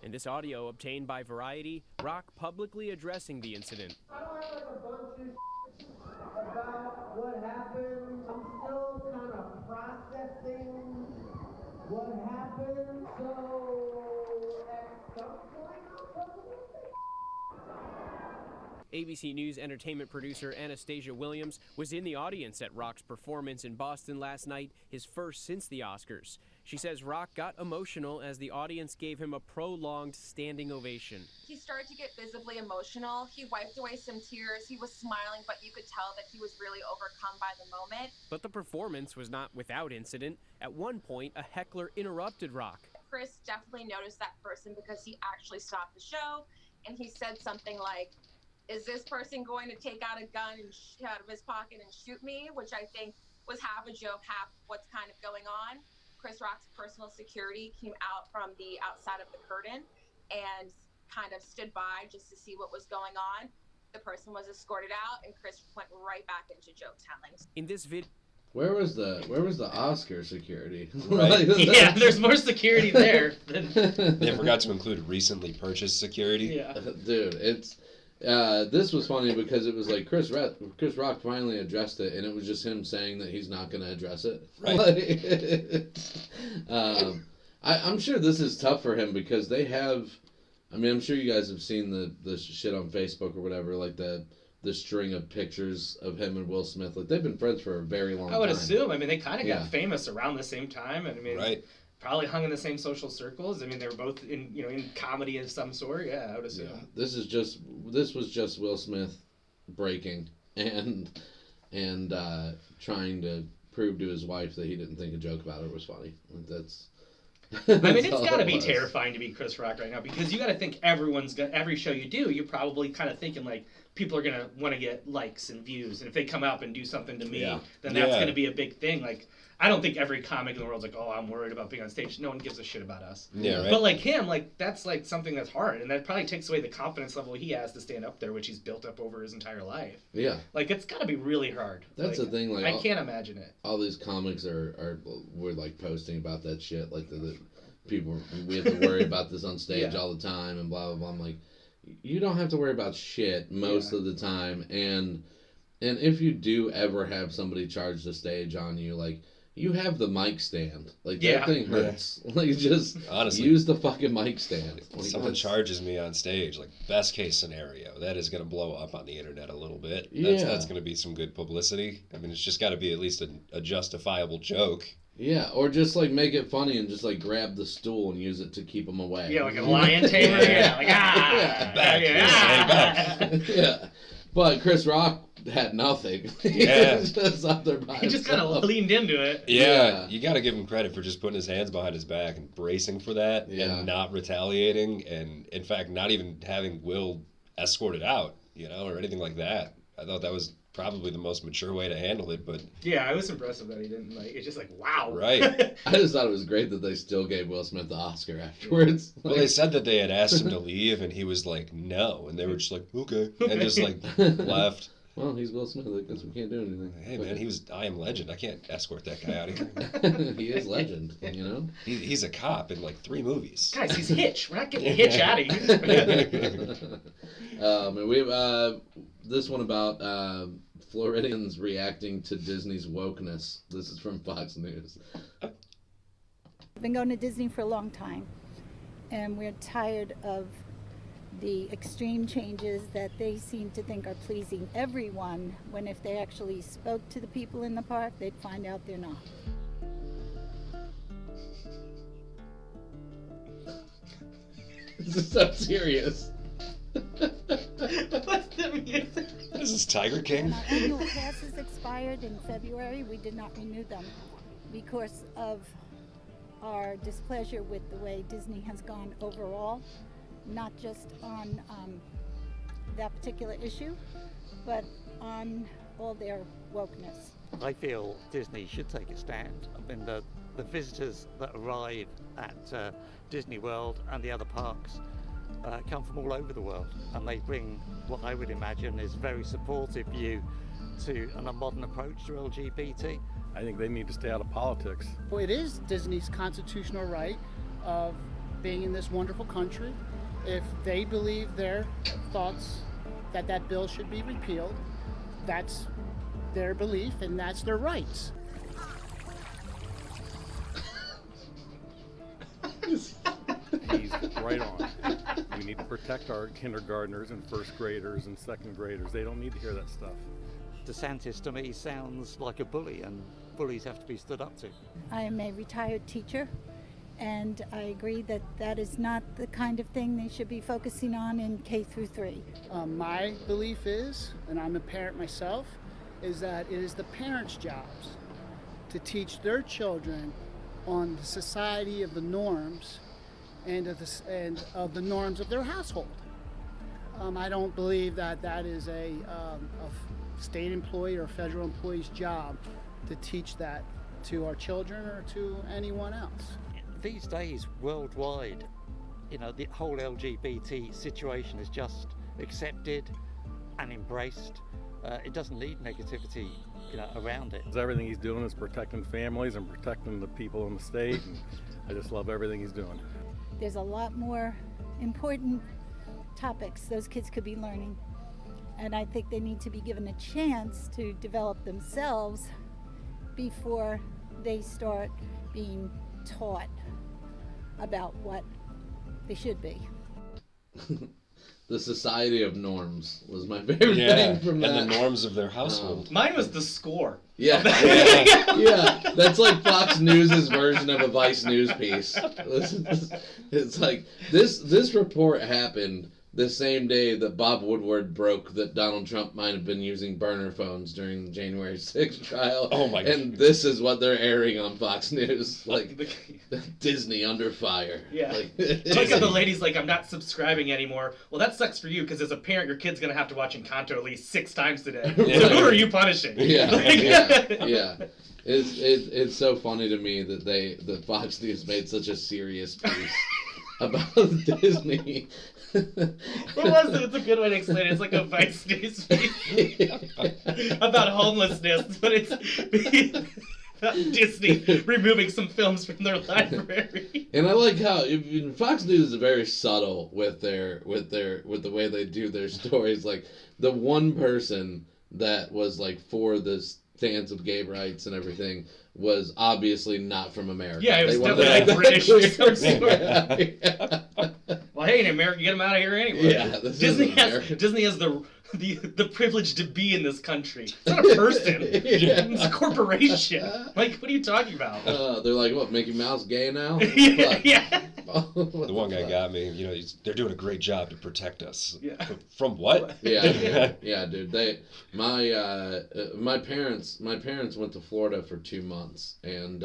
In this audio obtained by Variety, Rock publicly addressing the incident.
I don't have like a bunch of about what happened. I'm still kind of processing what happened. So at some point I'll talk about it.
ABC News entertainment producer Anastasia Williams was in the audience at Rock's performance in Boston last night, his first since the Oscars. She says Rock got emotional as the audience gave him a prolonged standing ovation.
He started to get visibly emotional. He wiped away some tears. He was smiling, but you could tell that he was really overcome by the moment.
But the performance was not without incident. At one point, a heckler interrupted Rock.
Chris definitely noticed that person because he actually stopped the show, and he said something like, is this person going to take out a gun and out of his pocket and shoot me? Which I think was half a joke, half what's kind of going on. Chris Rock's personal security came out from the outside of the curtain and kind of stood by just to see what was going on. The person was escorted out, and Chris went right back into joke telling.
In this video,
where was the Oscar security?
Right.
Yeah, there's more security there.
They forgot to include recently purchased security.
Yeah,
dude, This was funny because it was like Chris Rock finally addressed it, and it was just him saying that he's not going to address it.
Right.
I'm sure this is tough for him because they have. I mean, I'm sure you guys have seen the shit on Facebook or whatever, like the string of pictures of him and Will Smith. Like, they've been friends for a very long time.
I would assume. I mean, they kind of got famous around the same time, and I mean,
right.
Probably hung in the same social circles. I mean, they were both in comedy of some sort. Yeah, I would assume.
Yeah. This was just Will Smith breaking and trying to prove to his wife that he didn't think a joke about her was funny. That's.
I mean, it's got to be terrifying to be Chris Rock right now because you got to think every show you do, you're probably kind of thinking like people are gonna want to get likes and views, and if they come up and do something to me, then that's gonna be a big thing. Like, I don't think every comic in the world's like, oh, I'm worried about being on stage. No one gives a shit about us.
Yeah, right.
But like him, like that's like something that's hard, and that probably takes away the confidence level he has to stand up there, which he's built up over his entire life.
Yeah.
Like, it's got to be really hard.
That's
like,
the thing. Like,
I can't imagine it.
All these comics we're like posting about that shit. Like the people, we have to worry about this on stage all the time and blah blah blah. I'm like, you don't have to worry about shit most of the time, and if you do ever have somebody charge the stage on you, like, you have the mic stand. Like, that thing hurts. Like, just honestly, use the fucking mic stand. Like,
someone charges me on stage, like, best case scenario, that is going to blow up on the internet a little bit. That's going to be some good publicity. I mean, it's just got to be at least a justifiable joke.
Yeah, or just, like, make it funny and just, like, grab the stool and use it to keep them away.
Yeah, like a lion tamer. Like,
Back.
Yeah. But Chris Rock had nothing.
Yeah.
He just up there by
he just kind of leaned into it.
Yeah. You got to give him credit for just putting his hands behind his back and bracing for that and not retaliating, and, in fact, not even having Will escorted out, or anything like that. I thought that was probably the most mature way to handle it, but...
Yeah, I was impressed that he didn't, like... It's just like, wow.
Right.
I just thought it was great that they still gave Will Smith the Oscar afterwards.
Well, they said that they had asked him to leave, and he was like, no. And they were just like, okay. And just, like, left.
Well, he's Will Smith, I guess we can't do anything.
Hey, man, he was I Am Legend. I can't escort that guy out of here.
He is legend,
He's a cop in, like, 3 movies.
Guys, he's Hitch. We're not getting Hitch out of here.
And we have this one about... Floridians reacting to Disney's wokeness. This is from Fox News.
I've been going to Disney for a long time, and we're tired of the extreme changes that they seem to think are pleasing everyone, when if they actually spoke to the people in the park, they'd find out they're not.
This is so serious.
What's the music?
This is Tiger King.
When our annual passes expired in February, we did not renew them because of our displeasure with the way Disney has gone overall, not just on that particular issue, but on all their wokeness.
I feel Disney should take a stand. I mean, the visitors that arrive at Disney World and the other parks come from all over the world, and they bring what I would imagine is a very supportive view to a modern approach to LGBT.
I think they need to stay out of politics.
Well, it is Disney's constitutional right of being in this wonderful country. If they believe their thoughts that bill should be repealed, that's their belief and that's their rights.
He's right on. We need to protect our kindergartners and first graders and second graders. They don't need to hear that stuff.
DeSantis to me sounds like a bully, and bullies have to be stood up to.
I am a retired teacher, and I agree that that is not the kind of thing they should be focusing on in K through 3.
My belief is, and I'm a parent myself, is that it is the parents' jobs to teach their children on the society of the norms and of the norms of their household. I don't believe that is a state employee or federal employee's job to teach that to our children or to anyone else.
These days, worldwide, the whole LGBT situation is just accepted and embraced. It doesn't need negativity, around it.
Everything he's doing is protecting families and protecting the people in the state, and I just love everything he's doing.
There's a lot more important topics those kids could be learning And I think they need to be given a chance to develop themselves before they start being taught about what they should be.
The Society of Norms was my favorite thing from that.
And the norms of their household.
Mine was The Score.
Yeah. That's like Fox News' version of a Vice News piece. It's like, this report happened the same day that Bob Woodward broke that Donald Trump might have been using burner phones during the January 6th trial.
Oh my God.
And this is what they're airing on Fox News. Like, Disney under fire.
Yeah.
Like,
Look at the ladies like, I'm not subscribing anymore. Well, that sucks for you, because as a parent, your kid's going to have to watch Encanto at least 6 times today.
Yeah.
So who are you punishing?
Yeah. It's so funny to me that Fox News made such a serious piece about Disney.
What was it? It's a good way to explain it. It's like a Vice News piece about homelessness, but it's about Disney removing some films from their library.
And I like how Fox News is very subtle with the way they do their stories. Like, the one person that was like for the stance of gay rights and everything was obviously not from America.
Yeah, it was definitely like British or some sort. Well, hey, in America, get them out of here anyway.
Yeah, Disney
has the privilege to be in this country. It's not a person. It's a corporation. Like, what are you talking about?
They're like, what, Mickey Mouse gay now?
Yeah.
The one guy got me. You know, they're doing a great job to protect us.
Yeah.
From what?
Yeah, dude. My parents went to Florida for 2 months, and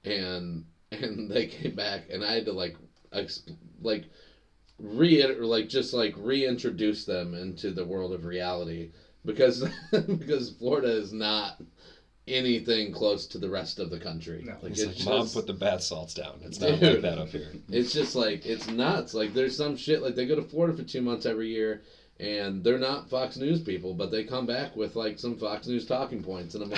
they came back, and I had to reintroduce them into the world of reality, because Florida is not anything close to the rest of the country.
No. It's like, Mom, put the bath salts down. It's not like that up here.
It's just like, it's nuts. Like, there's some shit, like, they go to Florida for 2 months every year, and they're not Fox News people, but they come back with like some Fox News talking points, and I'm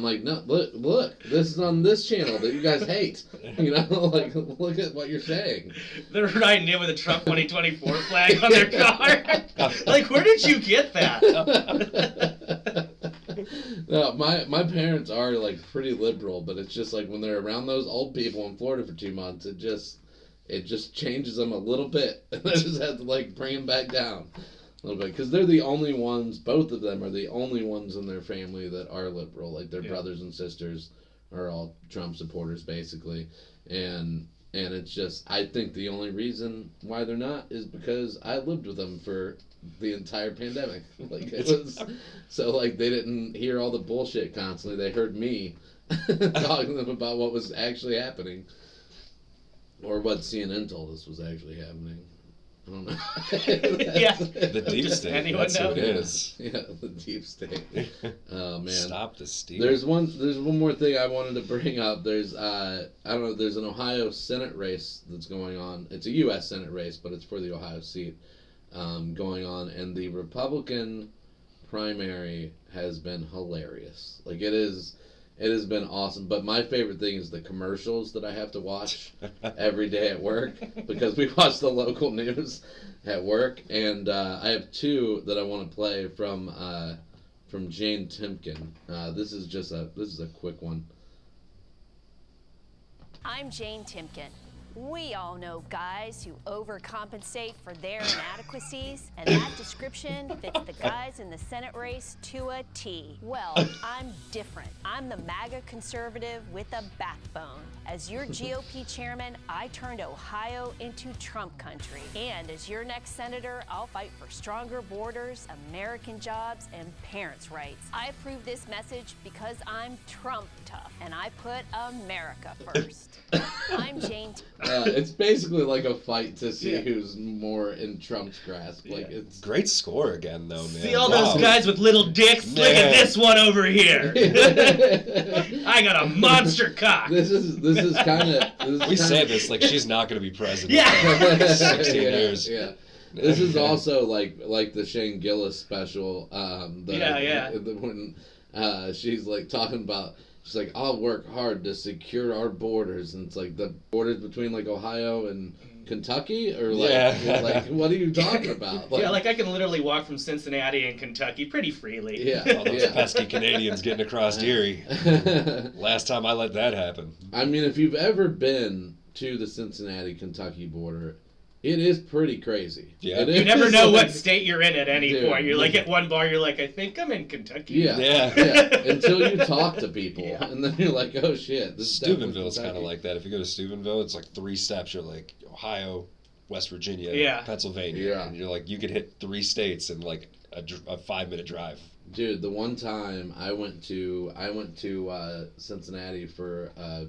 like, no, look, this is on this channel that you guys hate. You know, like, look at what you're saying.
They're riding in with a Trump 2024 flag on their car. Like, where did you get that?
No, my parents are like pretty liberal, but it's just like when they're around those old people in Florida for 2 months, it just changes them a little bit. And I just have to like bring them back down a little bit, because they're the only ones. Both of them are the only ones in their family that are liberal. Like, their brothers and sisters are all Trump supporters basically, and it's just, I think the only reason why they're not is because I lived with them for the entire pandemic. Like, it was so like they didn't hear all the bullshit constantly. They heard me talking to them about what was actually happening, or what CNN told us was actually happening. I don't know.
Yeah.
The deep state.
Anyone
That's
know?
what it is.
Yeah, the deep state. Oh man.
Stop the steal.
There's one more thing I wanted to bring up. There's there's an Ohio Senate race that's going on. It's a U.S. Senate race, but it's for the Ohio seat going on, and the Republican primary has been hilarious. Like, it has been awesome. But my favorite thing is the commercials that I have to watch every day at work, because we watch the local news at work, and I have two that I want to play from Jane Timken. This is a quick one.
I'm Jane Timken. We all know guys who overcompensate for their inadequacies, and that description fits the guys in the Senate race to a T. Well, I'm different. I'm the MAGA conservative with a backbone. As your GOP chairman, I turned Ohio into Trump country. And as your next senator, I'll fight for stronger borders, American jobs, and parents' rights. I approve this message because I'm Trump tough, and I put America first. I'm Jane.
It's basically like a fight to see who's more in Trump's grasp. Like, it's
great score again, though, man.
See all those guys with little dicks? Look at this one over here. I got a monster cock.
This is kind of.
We say this like she's not going to be president.
Yeah.
For 16 years.
Yeah. This is also like the Shane Gillis special. When she's like talking about she's like, I'll work hard to secure our borders. And it's like the borders between like Ohio and Kentucky, or like, like what are you talking about? Like,
yeah, like I can literally walk from Cincinnati and Kentucky pretty freely.
Yeah,
all those pesky Canadians getting across Erie. Last time I let that happen.
I mean, if you've ever been to the Cincinnati, Kentucky border, it is pretty crazy.
Yeah,
you never know what state you're in at any point. You're like at one bar, you're like, I think I'm in Kentucky.
Yeah. Until you talk to people, and then you're like, oh shit.
Steubenville's kind of like that. If you go to Steubenville, it's like 3 steps. You're like Ohio, West Virginia, Pennsylvania, and you're like, you could hit 3 states in like a 5-minute drive.
Dude, the one time I went to Cincinnati for I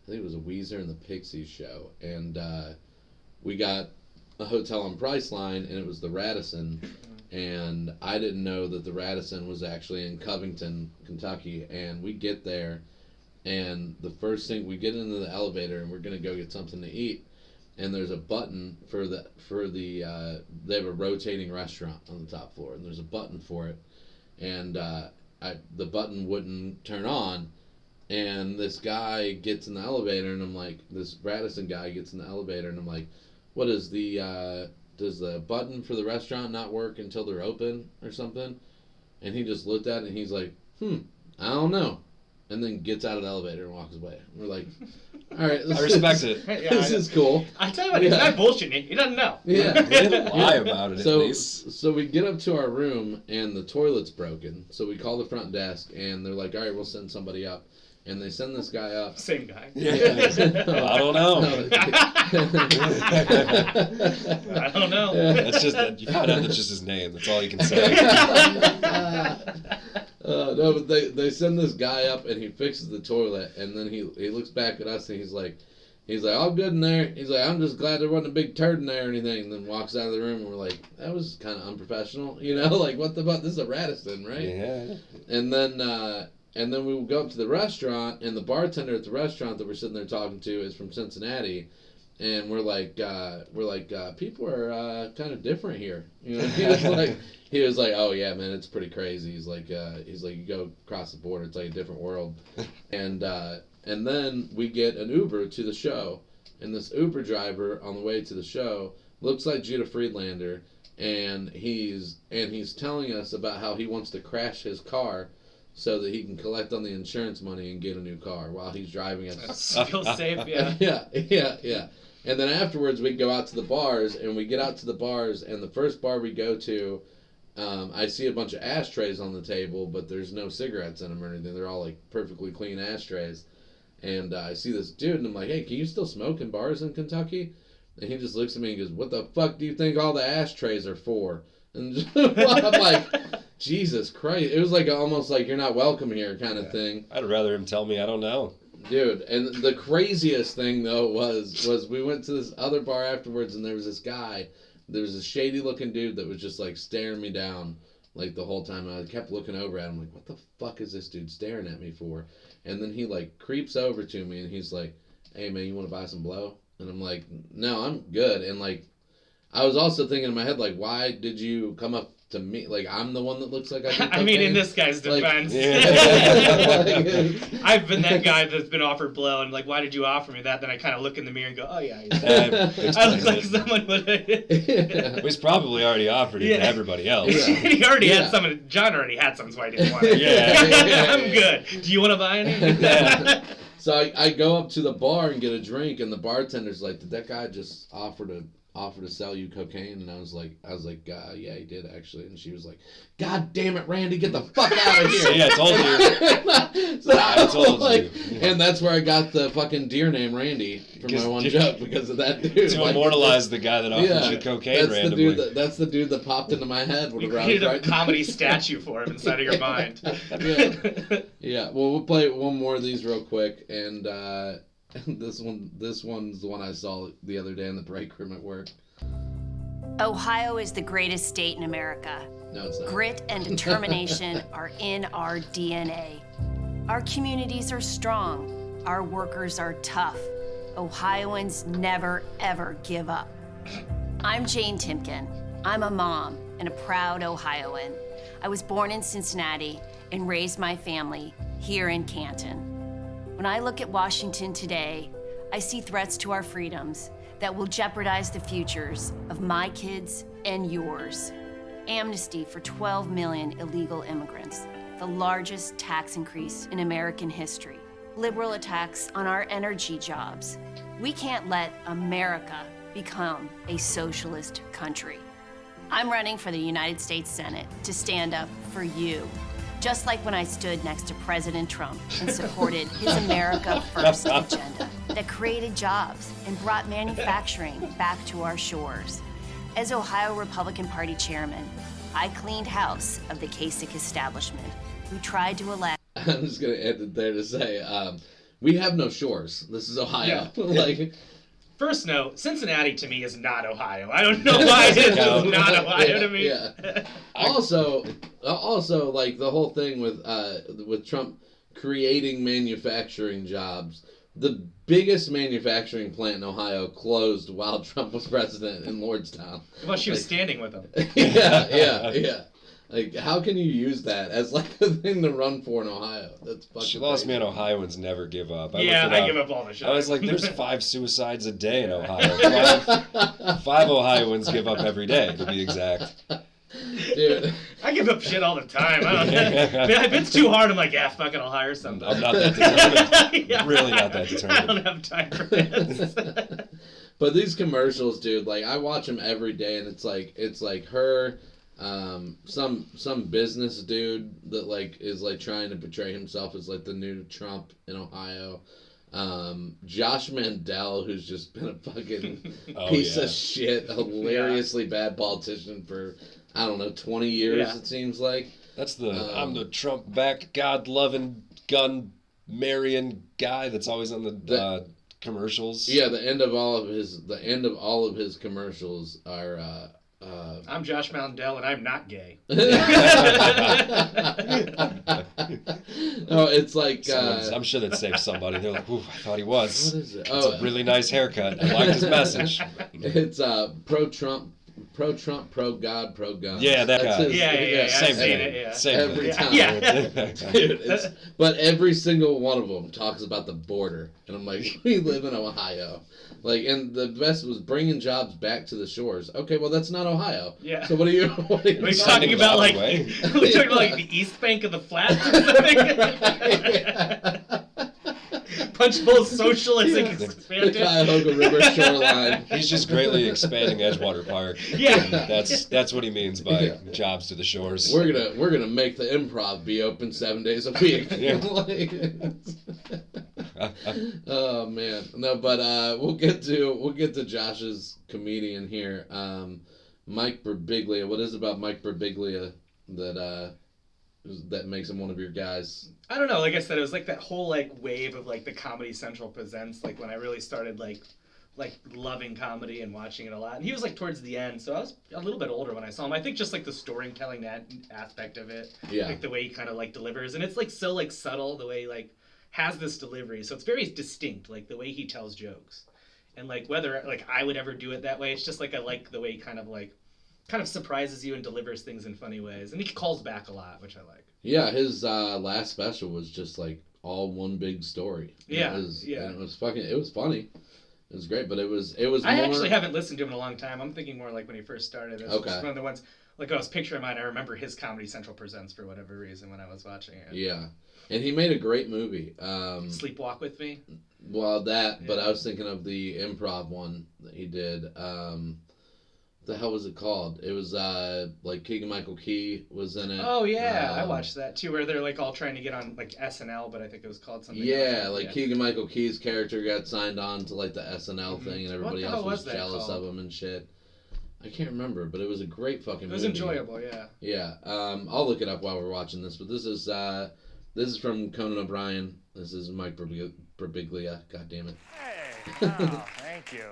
think it was a Weezer and the Pixies show, and we got a hotel on Priceline, and it was the Radisson, and I didn't know that the Radisson was actually in Covington, Kentucky. And we get there, and the first thing, we get into the elevator, and we're gonna go get something to eat, and there's a button for the they have a rotating restaurant on the top floor, and there's a button for it, and the button wouldn't turn on. And this guy gets in the elevator, and I'm like, this Radisson guy gets in the elevator, and I'm like, what is does the button for the restaurant not work until they're open or something? And he just looked at it, and he's like, I don't know. And then gets out of the elevator and walks away. We're like, all right,
I respect it.
This is cool.
I tell you what, he's not bullshitting. He doesn't know.
Yeah.
He didn't lie about it, at least.
So we get up to our room, and the toilet's broken. So we call the front desk, and they're like, all right, we'll send somebody up. And they send this guy up.
Same guy.
Yeah. I don't know.
I don't know.
That's just you found out that's just his name. That's all you can say.
No, but they send this guy up, and he fixes the toilet, and then he looks back at us, and he's like, all good in there. He's like, I'm just glad there wasn't a big turd in there or anything. And then walks out of the room, and we're like, that was kind of unprofessional, you know? Like, what the fuck? This is a Radisson, right?
Yeah.
And then we would go up to the restaurant, and the bartender at the restaurant that we're sitting there talking to is from Cincinnati, and we're like, people are kind of different here. You know, he was like, oh yeah, man, it's pretty crazy. He's like, you go across the border, it's like a different world. And then we get an Uber to the show, and this Uber driver on the way to the show looks like Judah Friedlander, and he's telling us about how he wants to crash his car so that he can collect on the insurance money and get a new car while he's driving it.
Feel safe, yeah.
Yeah. And then afterwards, we go out to the bars, and we get out to the bars, and the first bar we go to, I see a bunch of ashtrays on the table, but there's no cigarettes in them or anything. They're all like perfectly clean ashtrays. And I see this dude, and I'm like, hey, can you still smoke in bars in Kentucky? And he just looks at me and goes, what the fuck do you think all the ashtrays are for? And I'm like, Jesus Christ. It was like almost like you're not welcome here kind of thing.
I'd rather him tell me I don't know.
Dude, and the craziest thing though was we went to this other bar afterwards, and there was this guy, there was a shady looking dude that was just like staring me down like the whole time. And I kept looking over at him like, what the fuck is this dude staring at me for? And then he like creeps over to me, and he's like, hey man, you want to buy some blow? And I'm like, no, I'm good. And like, I was also thinking in my head, like, why did you come up to me? Like, I'm the one that looks like I did
I mean, in this guy's defense,
like,
I've been that guy that's been offered blow, and like, why did you offer me that? Then I kind of look in the mirror and go, oh yeah, I look like someone would.
He's probably already offered it to everybody else.
He already had some. John already had some, so I didn't want it. I'm good. Do you want to buy any?
So I go up to the bar and get a drink, and the bartender's like, did that guy just offer to sell you cocaine? And I was like, yeah, he did actually. And she was like, God damn it, Randy, get the fuck out of here.
Yeah, I told you.
I told you. And that's where I got the fucking deer name Randy from my one joke, because of that dude.
To immortalize the guy that offers you cocaine randomly.
That's the dude that popped into my head.
You created a comedy statue for him inside of your mind.
Yeah. Well, we'll play one more of these real quick, and this one's the one I saw the other day in the break room at work.
Ohio is the greatest state in America.
No, it's not.
Grit and determination are in our DNA. Our communities are strong. Our workers are tough. Ohioans never, ever give up. I'm Jane Timken. I'm a mom and a proud Ohioan. I was born in Cincinnati and raised my family here in Canton. When I look at Washington today, I see threats to our freedoms that will jeopardize the futures of my kids and yours. Amnesty for 12 million illegal immigrants, the largest tax increase in American history. Liberal attacks on our energy jobs. We can't let America become a socialist country. I'm running for the United States Senate to stand up for you. Just like when I stood next to President Trump and supported his America First agenda that created jobs and brought manufacturing back to our shores. As Ohio Republican Party chairman, I cleaned house of the Kasich establishment who tried to elect.
I'm just going to end it there to say, we have no shores. This is Ohio. Yeah.
First note, Cincinnati to me is not Ohio. I don't know why it's not Ohio to me.
Yeah. Also, like the whole thing with Trump creating manufacturing jobs, the biggest manufacturing plant in Ohio closed while Trump was president in Lordstown.
Well, she was standing with him.
Yeah. Like, how can you use that as like a thing to run for in Ohio? That's fucking
She lost
crazy.
me on Ohioans never give up.
I give up all the shit.
I was like, there's 5 suicides a day in Ohio. 5 Ohioans give up every day, to be exact.
Dude.
I give up shit all the time. I don't know. If it's too hard, I'm like, fuck it, I'll hire somebody.
I'm not that determined. Yeah. Really not that determined.
I don't have time for this.
But these commercials, dude, like I watch them every day, and it's like her, some business dude that like is like trying to portray himself as like the new Trump in Ohio. Josh Mandel, who's just been a fucking piece of shit, hilariously bad politician for, I don't know, 20 years, it seems like.
That's I'm the Trump-backed, God-loving, gun-marrying guy that's always on the commercials.
Yeah, the end of all of his commercials are
I'm Josh Mandel and I'm not gay.
No, it's like
I'm sure that saved somebody. They're like, "Ooh, I thought he was."
What is it?
It's a really nice haircut. I liked his message.
It's pro-Trump, pro-God, pro-gun.
Yeah, that guy.
Yeah.
Same thing.
Every time.
Yeah.
Dude, but every single one of them talks about the border, and I'm like, we live in Ohio. Like, and the best was bringing jobs back to the shores. Okay, well that's not Ohio.
Yeah.
So what are you
talking about? Like, we're talking about like the East Bank of the Flats or something. Punchbowl socialism expanded.
The Cuyahoga River shoreline.
He's just greatly expanding Edgewater Park.
Yeah.
That's what he means by jobs to the shores.
We're gonna make the Improv be open 7 days a week. Oh man, no, but we'll get to Josh's comedian here, Mike Birbiglia. What is it about Mike Birbiglia that makes him one of your guys?
I don't know. Like I said, it was like that whole like wave of like the Comedy Central presents. Like when I really started like loving comedy and watching it a lot. And he was like towards the end, so I was a little bit older when I saw him. I think just like the storytelling aspect of it, like the way he kind of like delivers, and it's like so like subtle the way he like has this delivery, so it's very distinct, like the way he tells jokes, and like whether like I would ever do it that way, it's just like I like the way he kind of surprises you and delivers things in funny ways, and he calls back a lot, which I like.
Yeah, his last special was just like all one big story.
Yeah,
and it was funny. It was great, but it was more...
I actually haven't listened to him in a long time. I'm thinking more like when he first started. It's
okay.
One of the ones, like I was picturing mine, I remember his Comedy Central Presents for whatever reason when I was watching it.
Yeah, and he made a great movie.
Sleepwalk with Me?
Well, but I was thinking of the improv one that he did. What the hell was it called? It was like Keegan-Michael Key was in it.
Oh yeah, I watched that too, where they're like all trying to get on like SNL, but I think it was called something else.
Keegan-Michael Key's character got signed on to like the SNL thing, and everybody else was jealous of him and shit. I can't remember, but it was a great fucking movie.
It was enjoyable, yeah.
Yeah, I'll look it up while we're watching this, but this is from Conan O'Brien. This is Mike Birbiglia. God damn it.
Hey, thank you.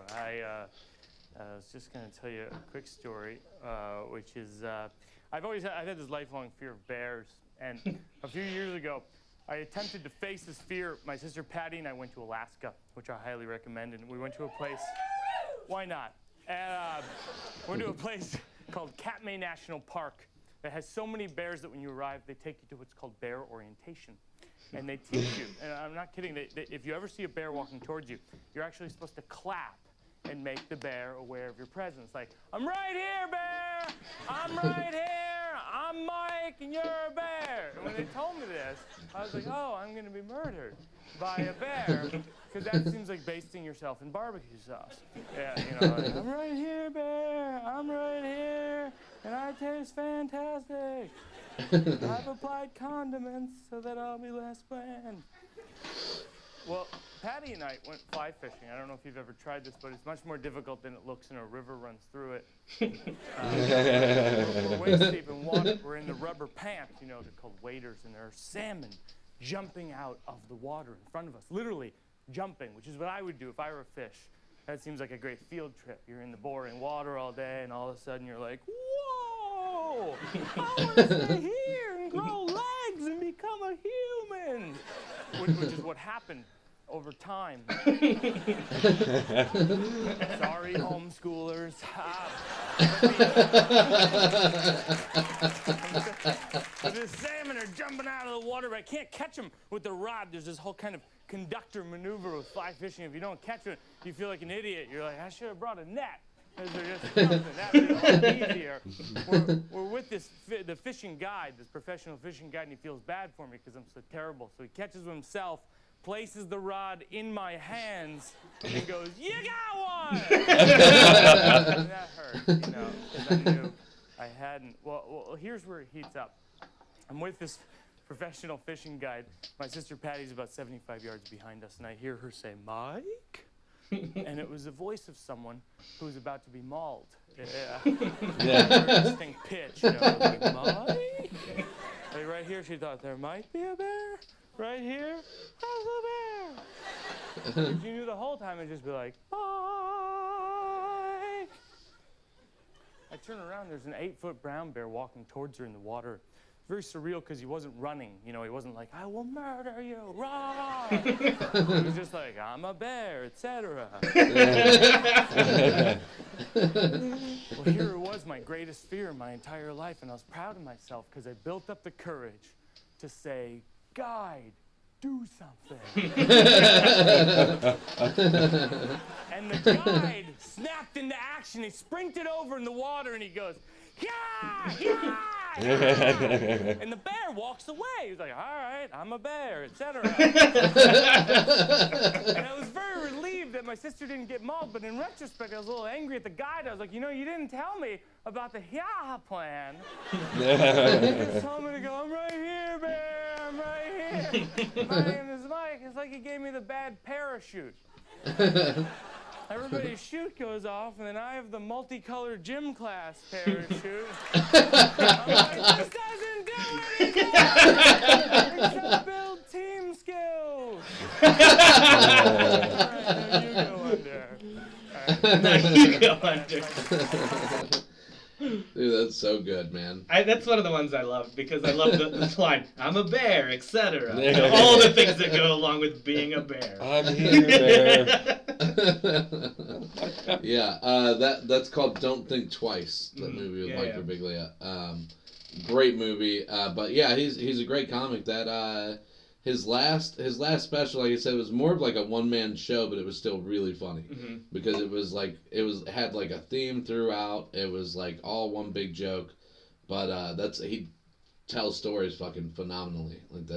I was just going to tell you a quick story, which is I've had this lifelong fear of bears, and a few years ago, I attempted to face this fear. My sister Patty and I went to Alaska, which I highly recommend, and we went to a place. Why not? And we went to a place called Katmai National Park that has so many bears that when you arrive, they take you to what's called bear orientation. and they teach you, and I'm not kidding, if you ever see a bear walking towards you, you're actually supposed to clap and make the bear aware of your presence. Like, I'm right here, bear! I'm right here! I'm Mike, and you're a bear! And when they told me this, I was like, oh, I'm gonna be murdered by a bear, because that seems like basting yourself in barbecue sauce. Yeah, you know, like, I'm right here, bear! I'm right here! And I taste fantastic! I've applied condiments so that I'll be less bland. Well, Patty and I went fly fishing. I don't know if you've ever tried this, but it's much more difficult than it looks, and a river runs through it. We're waist deep in water. We're in the rubber pants, you know, they're called waders, and there are salmon jumping out of the water in front of us, literally jumping, which is what I would do if I were a fish. That seems like a great field trip. You're in the boring water all day, and all of a sudden you're like, whoa, I want to stay here and grow legs and become a human, which is what happened over time. Sorry, homeschoolers. The salmon are jumping out of the water, but I can't catch them with the rod. There's this whole kind of conductor maneuver with fly fishing. If you don't catch it, you feel like an idiot. You're like, I should have brought a net. Because they're just jumping. That would be a lot easier. We're with the fishing guide, this professional fishing guide, and he feels bad for me because I'm so terrible. So he catches himself, places the rod in my hands, and goes, you got one! And that hurt, you know, because I knew I hadn't. Well, here's where it heats up. I'm with this professional fishing guide. My sister Patty's about 75 yards behind us, and I hear her say, Mike? And it was the voice of someone who was about to be mauled. Yeah. Distinct pitch, you know, like, Mike? Like right here, she thought, there might be a bear. Right here, there's a bear. If you knew the whole time, it'd just be like, Mike. I turn around, there's an 8-foot brown bear walking towards her in the water. Very surreal because he wasn't running. You know, he wasn't like, I will murder you, rah! He was just like, I'm a bear, etc. Well, here it was, my greatest fear in my entire life, and I was proud of myself because I built up the courage to say, guide, do something. And the guide snapped into action. He sprinted over in the water and he goes, yeah, yeah, yeah. And the bear walks away. He's like, all right, I'm a bear, etc. And I was very relieved that my sister didn't get mauled, but in retrospect, I was a little angry at the guide. I was like, you know, you didn't tell me about the Yaha plan. You just told me to go, I'm right here, bear, I'm right here. My name is Mike. It's like he gave me the bad parachute. Everybody's chute goes off, and then I have the multicolored gym class parachute. I'm like, this doesn't do anything except build team skills. All right, now you go under.
Now you go under.
Dude, that's so good, man.
That's one of the ones I love because I love the line, I'm a bear, etc. All the things that go along with being a bear.
I'm here, bear.
Yeah, that's called Don't Think Twice, the movie with Mike Birbiglia. Great movie, but yeah, he's a great comic. That his last special, like I said, was more of like a one-man show, but it was still really funny because it was like had like a theme throughout. It was like all one big joke, but he tells stories fucking phenomenally. Like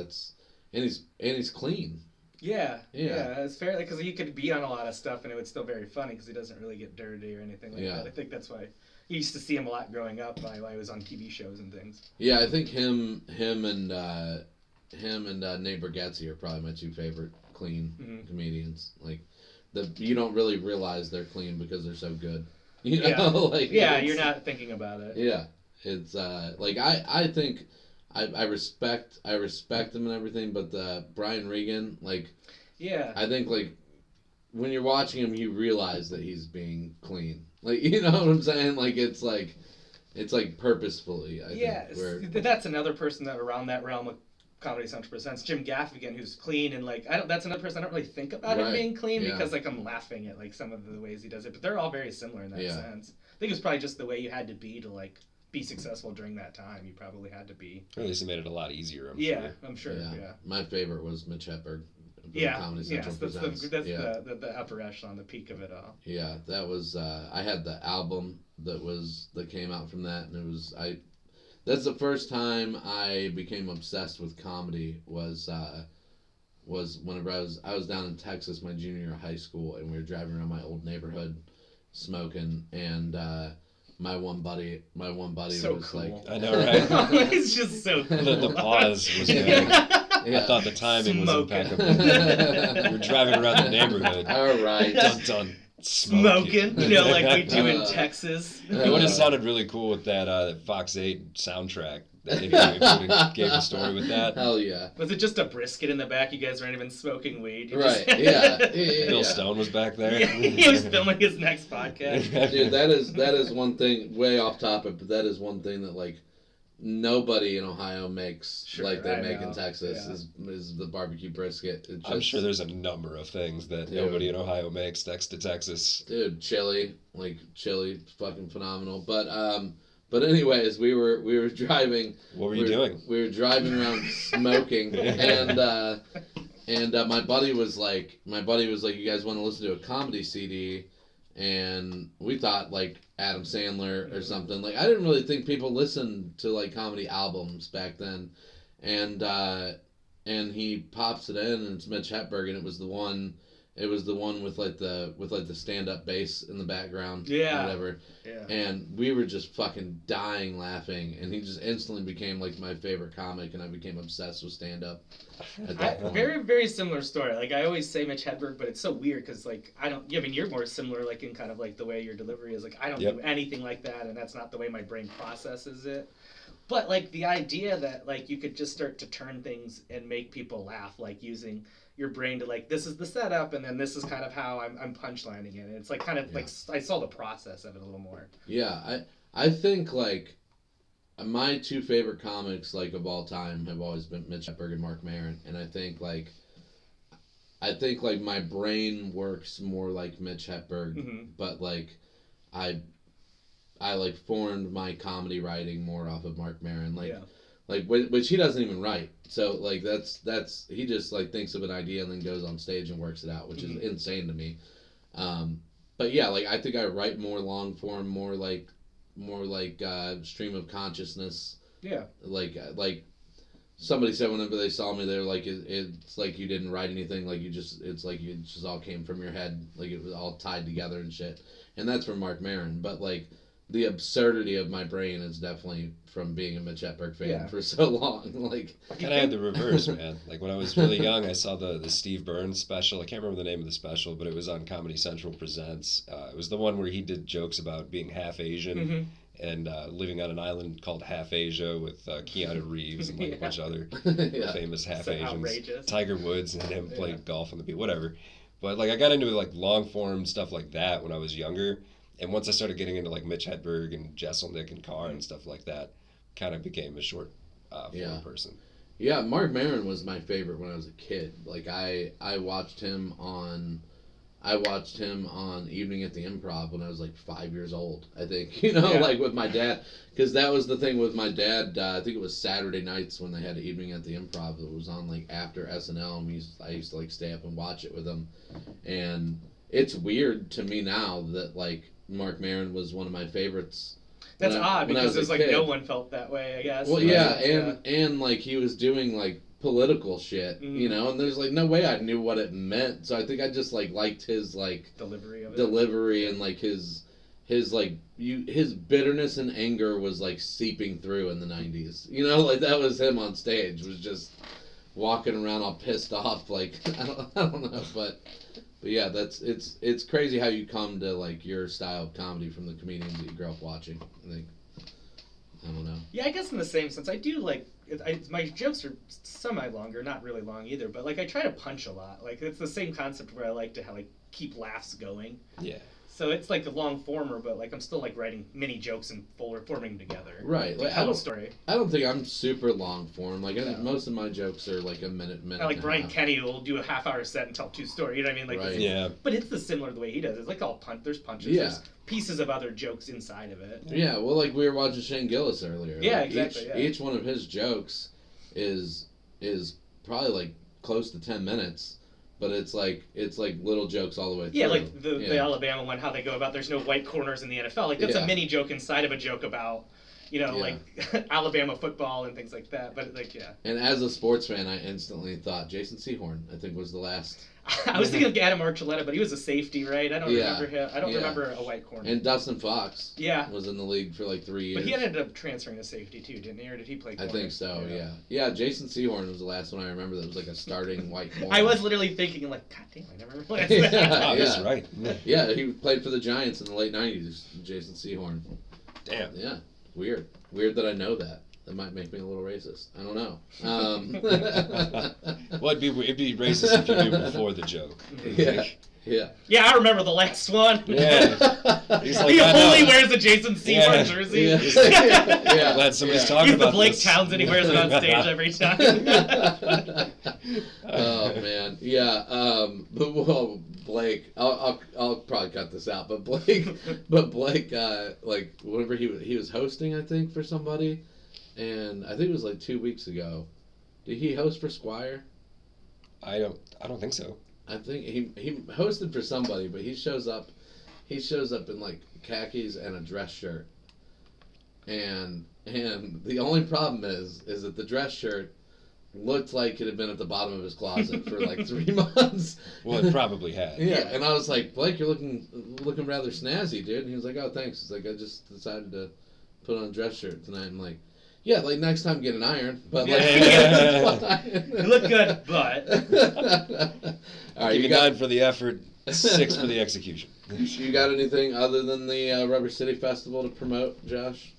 and he's clean.
Yeah, it's fair because he could be on a lot of stuff and it would still be very funny because he doesn't really get dirty or anything like that. I think that's why you used to see him a lot growing up while he was on TV shows and things.
Yeah, I think him and Nate Bargatze are probably my two favorite clean comedians. Like you don't really realize they're clean because they're so good. You know,
you're not thinking about it.
Yeah, it's like I think. I respect him and everything, but Brian Regan, like, I think like when you're watching him, you realize that he's being clean. Like, you know what I'm saying? Like it's like purposefully. I think,
that's another person that around that realm of comedy 100%. Jim Gaffigan, who's clean and like that's another person I don't really think about him being clean because like I'm laughing at like some of the ways he does it, but they're all very similar in that sense. I think it's probably just the way you had to be to like be successful during that time. You probably had to be.
Or at least it made it a lot easier. I'm sure.
I'm sure. Yeah.
My favorite was Mitch Hedberg.
Comedy Central Presents. That's the upper echelon, the peak of it all.
Yeah, that was. I had the album that came out from that, and it was That's the first time I became obsessed with comedy. Was whenever I was down in Texas my junior year of high school, and we were driving around my old neighborhood smoking, and my one buddy
so
was
cool.
like,
I know, right?
It's just so cool.
The pause was good. I thought the timing was impeccable. We're driving around the neighborhood.
All right.
Dun, dun,
smoking, like we do in Texas.
It would have sounded really cool with that Fox 8 soundtrack. If you would have gave a story with that.
Hell yeah.
Was it just a brisket in the back? You guys weren't even smoking weed?
Right, yeah.
Bill Stone was back there.
Yeah, he was filming his next podcast.
Dude, that is one thing, way off topic, but that is one thing that, like, nobody in Ohio makes like they make in Texas is the barbecue brisket.
I'm sure there's a number of things that nobody in Ohio makes next to Texas.
Dude, chili, fucking phenomenal. But anyways, we were driving.
What were you doing?
We were driving around smoking, and my buddy was like, you guys want to listen to a comedy CD? And we thought like Adam Sandler or something. Like I didn't really think people listened to like comedy albums back then, and he pops it in, and it's Mitch Hedberg, and it was the one with the stand up bass in the background, whatever. Yeah. And we were just fucking dying laughing, and he just instantly became like my favorite comic, and I became obsessed with stand up at that point.
Very, very similar story. Like I always say Mitch Hedberg, but it's so weird because like you're more similar like in kind of like the way your delivery is. Like I don't do anything like that, and that's not the way my brain processes it. But like the idea that like you could just start to turn things and make people laugh, like using your brain to like, this is the setup, and then this is kind of how I'm punchlining it. And it's like kind of like I saw the process of it a little more.
Yeah, I think like my two favorite comics like of all time have always been Mitch Hedberg and Mark Maron, and I think like my brain works more like Mitch Hedberg, but like I like formed my comedy writing more off of Mark Maron, which he doesn't even write. So like that's he just like thinks of an idea and then goes on stage and works it out, which is insane to me. But yeah, like I think I write more long form, more like stream of consciousness. Yeah. Like somebody said whenever they saw me, they were like, it's like you didn't write anything, like it's like you just all came from your head, like it was all tied together and shit. And that's from Mark Maron, but like the absurdity of my brain is definitely from being a Mitch Hedberg fan for so long. Like,
kind of had the reverse, man. Like when I was really young, I saw the Steve Burns special. I can't remember the name of the special, but it was on Comedy Central Presents. It was the one where he did jokes about being half Asian and living on an island called Half Asia with Keanu Reeves and like a bunch of other famous half Asians.
Outrageous.
Tiger Woods and him playing golf on the beach, whatever. But like I got into like long form stuff like that when I was younger. And once I started getting into like Mitch Hedberg and Jesselnick and Carr and stuff like that, kind of became a short form person.
Yeah, Mark Maron was my favorite when I was a kid. Like I watched him on Evening at the Improv when I was like 5 years old. I think like with my dad, because that was the thing with my dad. I think it was Saturday nights when they had Evening at the Improv. It was on like after SNL, and I used to like stay up and watch it with him. And it's weird to me now that like Mark Maron was one of my favorites.
That's odd because there's like no one felt that way, I guess.
Well, and like he was doing like political shit, and there's like no way I knew what it meant. So I think I just like liked his like delivery and like his bitterness and anger was like seeping through in the 90s. Like that was him on stage, was just walking around all pissed off. Like I don't know, but yeah, it's crazy how you come to like your style of comedy from the comedians that you grew up watching. I don't know.
Yeah, I guess in the same sense, I do like my jokes are semi longer, not really long either, but like I try to punch a lot. Like it's the same concept where I like to like keep laughs going.
Yeah.
So it's like a long former, but like I'm still like writing mini jokes and forming them together.
Right.
To
Like,
tell a story.
I don't think I'm super long form. Like most of my jokes are like a minute.
Like Brian Kenny will do a half-hour set and tell 2 stories. You know what I mean? Like,
right.
Yeah. But it's similar to the way he does. It's like all there's punches.
Yeah.
There's pieces of other jokes inside of it.
Yeah. Well, like we were watching Shane Gillis earlier.
Yeah,
like
exactly.
Each one of his jokes is probably like close to 10 minutes. But it's like little jokes all the way through.
Yeah, like the Alabama one, how they go about there's no white corners in the NFL. Like that's a mini joke inside of a joke about, like Alabama football and things like that. But like
And as a sports fan, I instantly thought Jason Sehorn, I think, was the last.
I was thinking of Adam Archuleta, but he was a safety, right? I don't remember him. I don't remember a white corner.
And Dustin Fox.
Yeah.
Was in the league for like 3 years.
But he ended up transferring to safety too, didn't he? Or did he play corner?
I think so. Yeah. Jason Sehorn was the last one I remember that was like a starting white corner.
I was literally thinking like, God damn, I never realized that.
That's right.
Yeah, he played for the Giants in the late '90s. Jason Sehorn.
Damn.
Yeah. Weird that I know that. That might make me a little racist. I don't know.
Well, it'd be racist if you knew before the joke.
Yeah.
Yeah, I remember the last one.
Yeah. He's like,
he only wears a Jason Sehorn jersey.
Yeah. Glad somebody's talking about
the Blake
this.
Townsend. He wears it on stage every time.
Oh man, yeah. But well, Blake, I'll probably cut this out. But Blake, like whenever he was hosting, I think for somebody, and I think it was like 2 weeks ago. Did he host for Squire?
I don't think so.
I think he hosted for somebody, but he shows up in like khakis and a dress shirt. And the only problem is that the dress shirt looked like it had been at the bottom of his closet for like 3 months.
Well, it probably had.
Yeah, and I was like, Blake, you're looking rather snazzy, dude. And he was like, oh, thanks. It's like, I just decided to put on a dress shirt tonight. I'm like, yeah, like next time get an iron. But like,
you look good, but
all right,
you got 9 for the effort, 6 for the execution.
You got anything other than the Rubber City Festival to promote, Josh?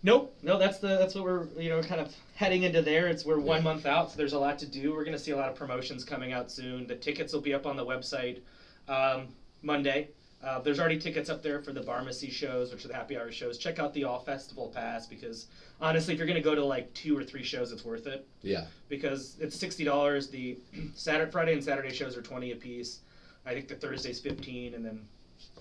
Nope. No, that's what we're kind of heading into there. We're 1 month out, so there's a lot to do. We're going to see a lot of promotions coming out soon. The tickets will be up on the website Monday. There's already tickets up there for the Barmacy shows, which are the happy hour shows. Check out the All Festival Pass because honestly, if you're going to go to like 2 or 3 shows, it's worth it.
Yeah.
Because it's $60. The Friday and Saturday shows are $20 a piece. I think the Thursday's $15, and then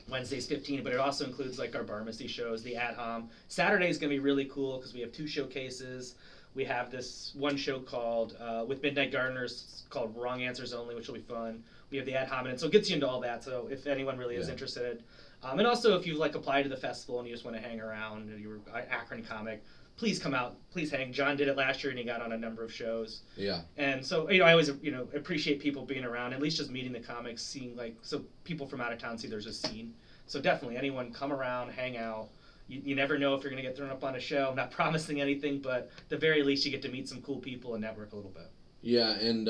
Wednesday's $15. But it also includes like our Barmacy shows, the At Home. Saturday's going to be really cool because we have 2 showcases. We have this one show called with Midnight Gardeners called Wrong Answers Only, which will be fun. We have the Ad Hominem, so it gets you into all that. So if anyone really is interested, and also if you like apply to the festival and you just want to hang around and you're an Akron comic, please come out, please hang. John did it last year and he got on a number of shows.
Yeah.
And so I always appreciate people being around, at least just meeting the comics, seeing so people from out of town see there's a scene. So definitely anyone come around, hang out. You never know if you're going to get thrown up on a show. I'm not promising anything, but at the very least you get to meet some cool people and network a little bit.
Yeah, and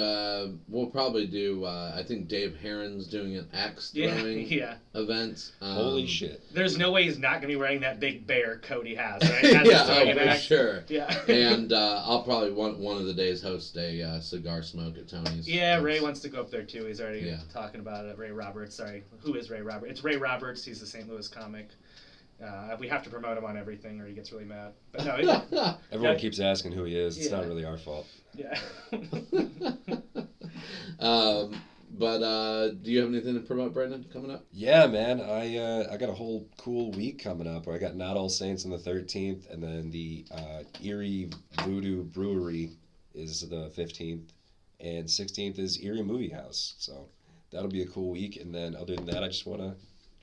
we'll probably do, I think Dave Herron's doing an axe throwing event.
Holy shit.
There's no way he's not going to be wearing that big bear coat he has, right?
For sure.
Yeah.
And I'll probably one of the days host a cigar smoke at Tony's.
Yeah, Ray wants to go up there too. He's already talking about it. Ray Roberts, sorry. Who is Ray Roberts? It's Ray Roberts. He's a St. Louis comic. We have to promote him on everything or he gets really mad. But no,
everyone keeps asking who he is. It's not really our fault.
Yeah.
But do you have anything to promote, Brandon, coming up?
Yeah, man. I got a whole cool week coming up where I got Not All Saints on the 13th, and then the Erie Voodoo Brewery is the 15th, and 16th is Erie Movie House. So that'll be a cool week. And then other than that, I just want to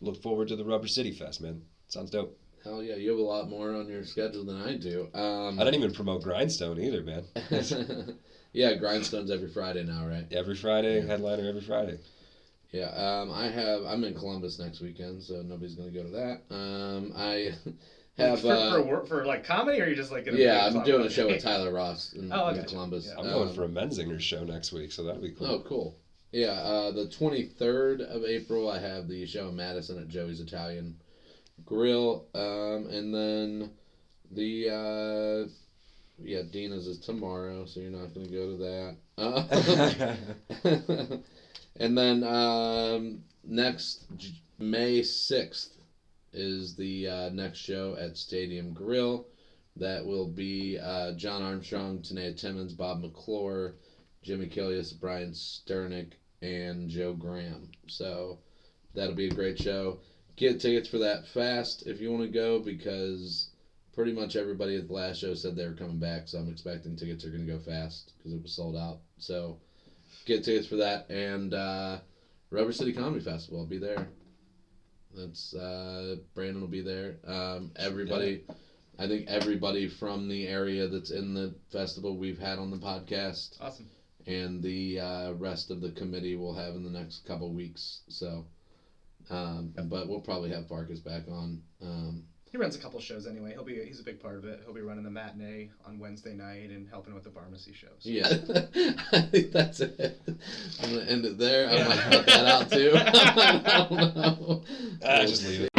look forward to the Rubber City Fest, man. Sounds dope.
Hell yeah, you have a lot more on your schedule than I do. I
didn't even promote Grindstone either, man.
Yeah, Grindstone's every Friday now, right?
Every Friday, headliner every Friday.
Yeah, I'm in Columbus next weekend, so nobody's gonna go to that. I have
for like comedy, or are you just like
I'm doing a show with Tyler Ross in Columbus.
Yeah. I'm going for a Menzinger show next week, so that'll be cool.
Oh, cool. Yeah, the 23rd of April, I have the show in Madison at Joey's Italian Grill, and then the Dina's is tomorrow, so you're not going to go to that. And then May 6th is the next show at Stadium Grill. That will be John Armstrong, Tanea Timmons, Bob McClure, Jimmy Killius, Brian Sternick, and Joe Graham. So that'll be a great show. Get tickets for that fast if you want to go, because pretty much everybody at the last show said they were coming back, so I'm expecting tickets are going to go fast because it was sold out. So get tickets for that. And Rubber City Comedy Festival, I'll be there. That's Brandon will be there. Everybody, I think everybody from the area that's in the festival we've had on the podcast.
Awesome.
And the rest of the committee we'll have in the next couple weeks. So, but we'll probably have Farkas back on.
He runs a couple shows anyway. He's a big part of it. He'll be running the matinee on Wednesday night and helping with the pharmacy shows.
Yeah, I think that's it. I'm gonna end it there. I might cut that out too. I don't know.
Just leave it.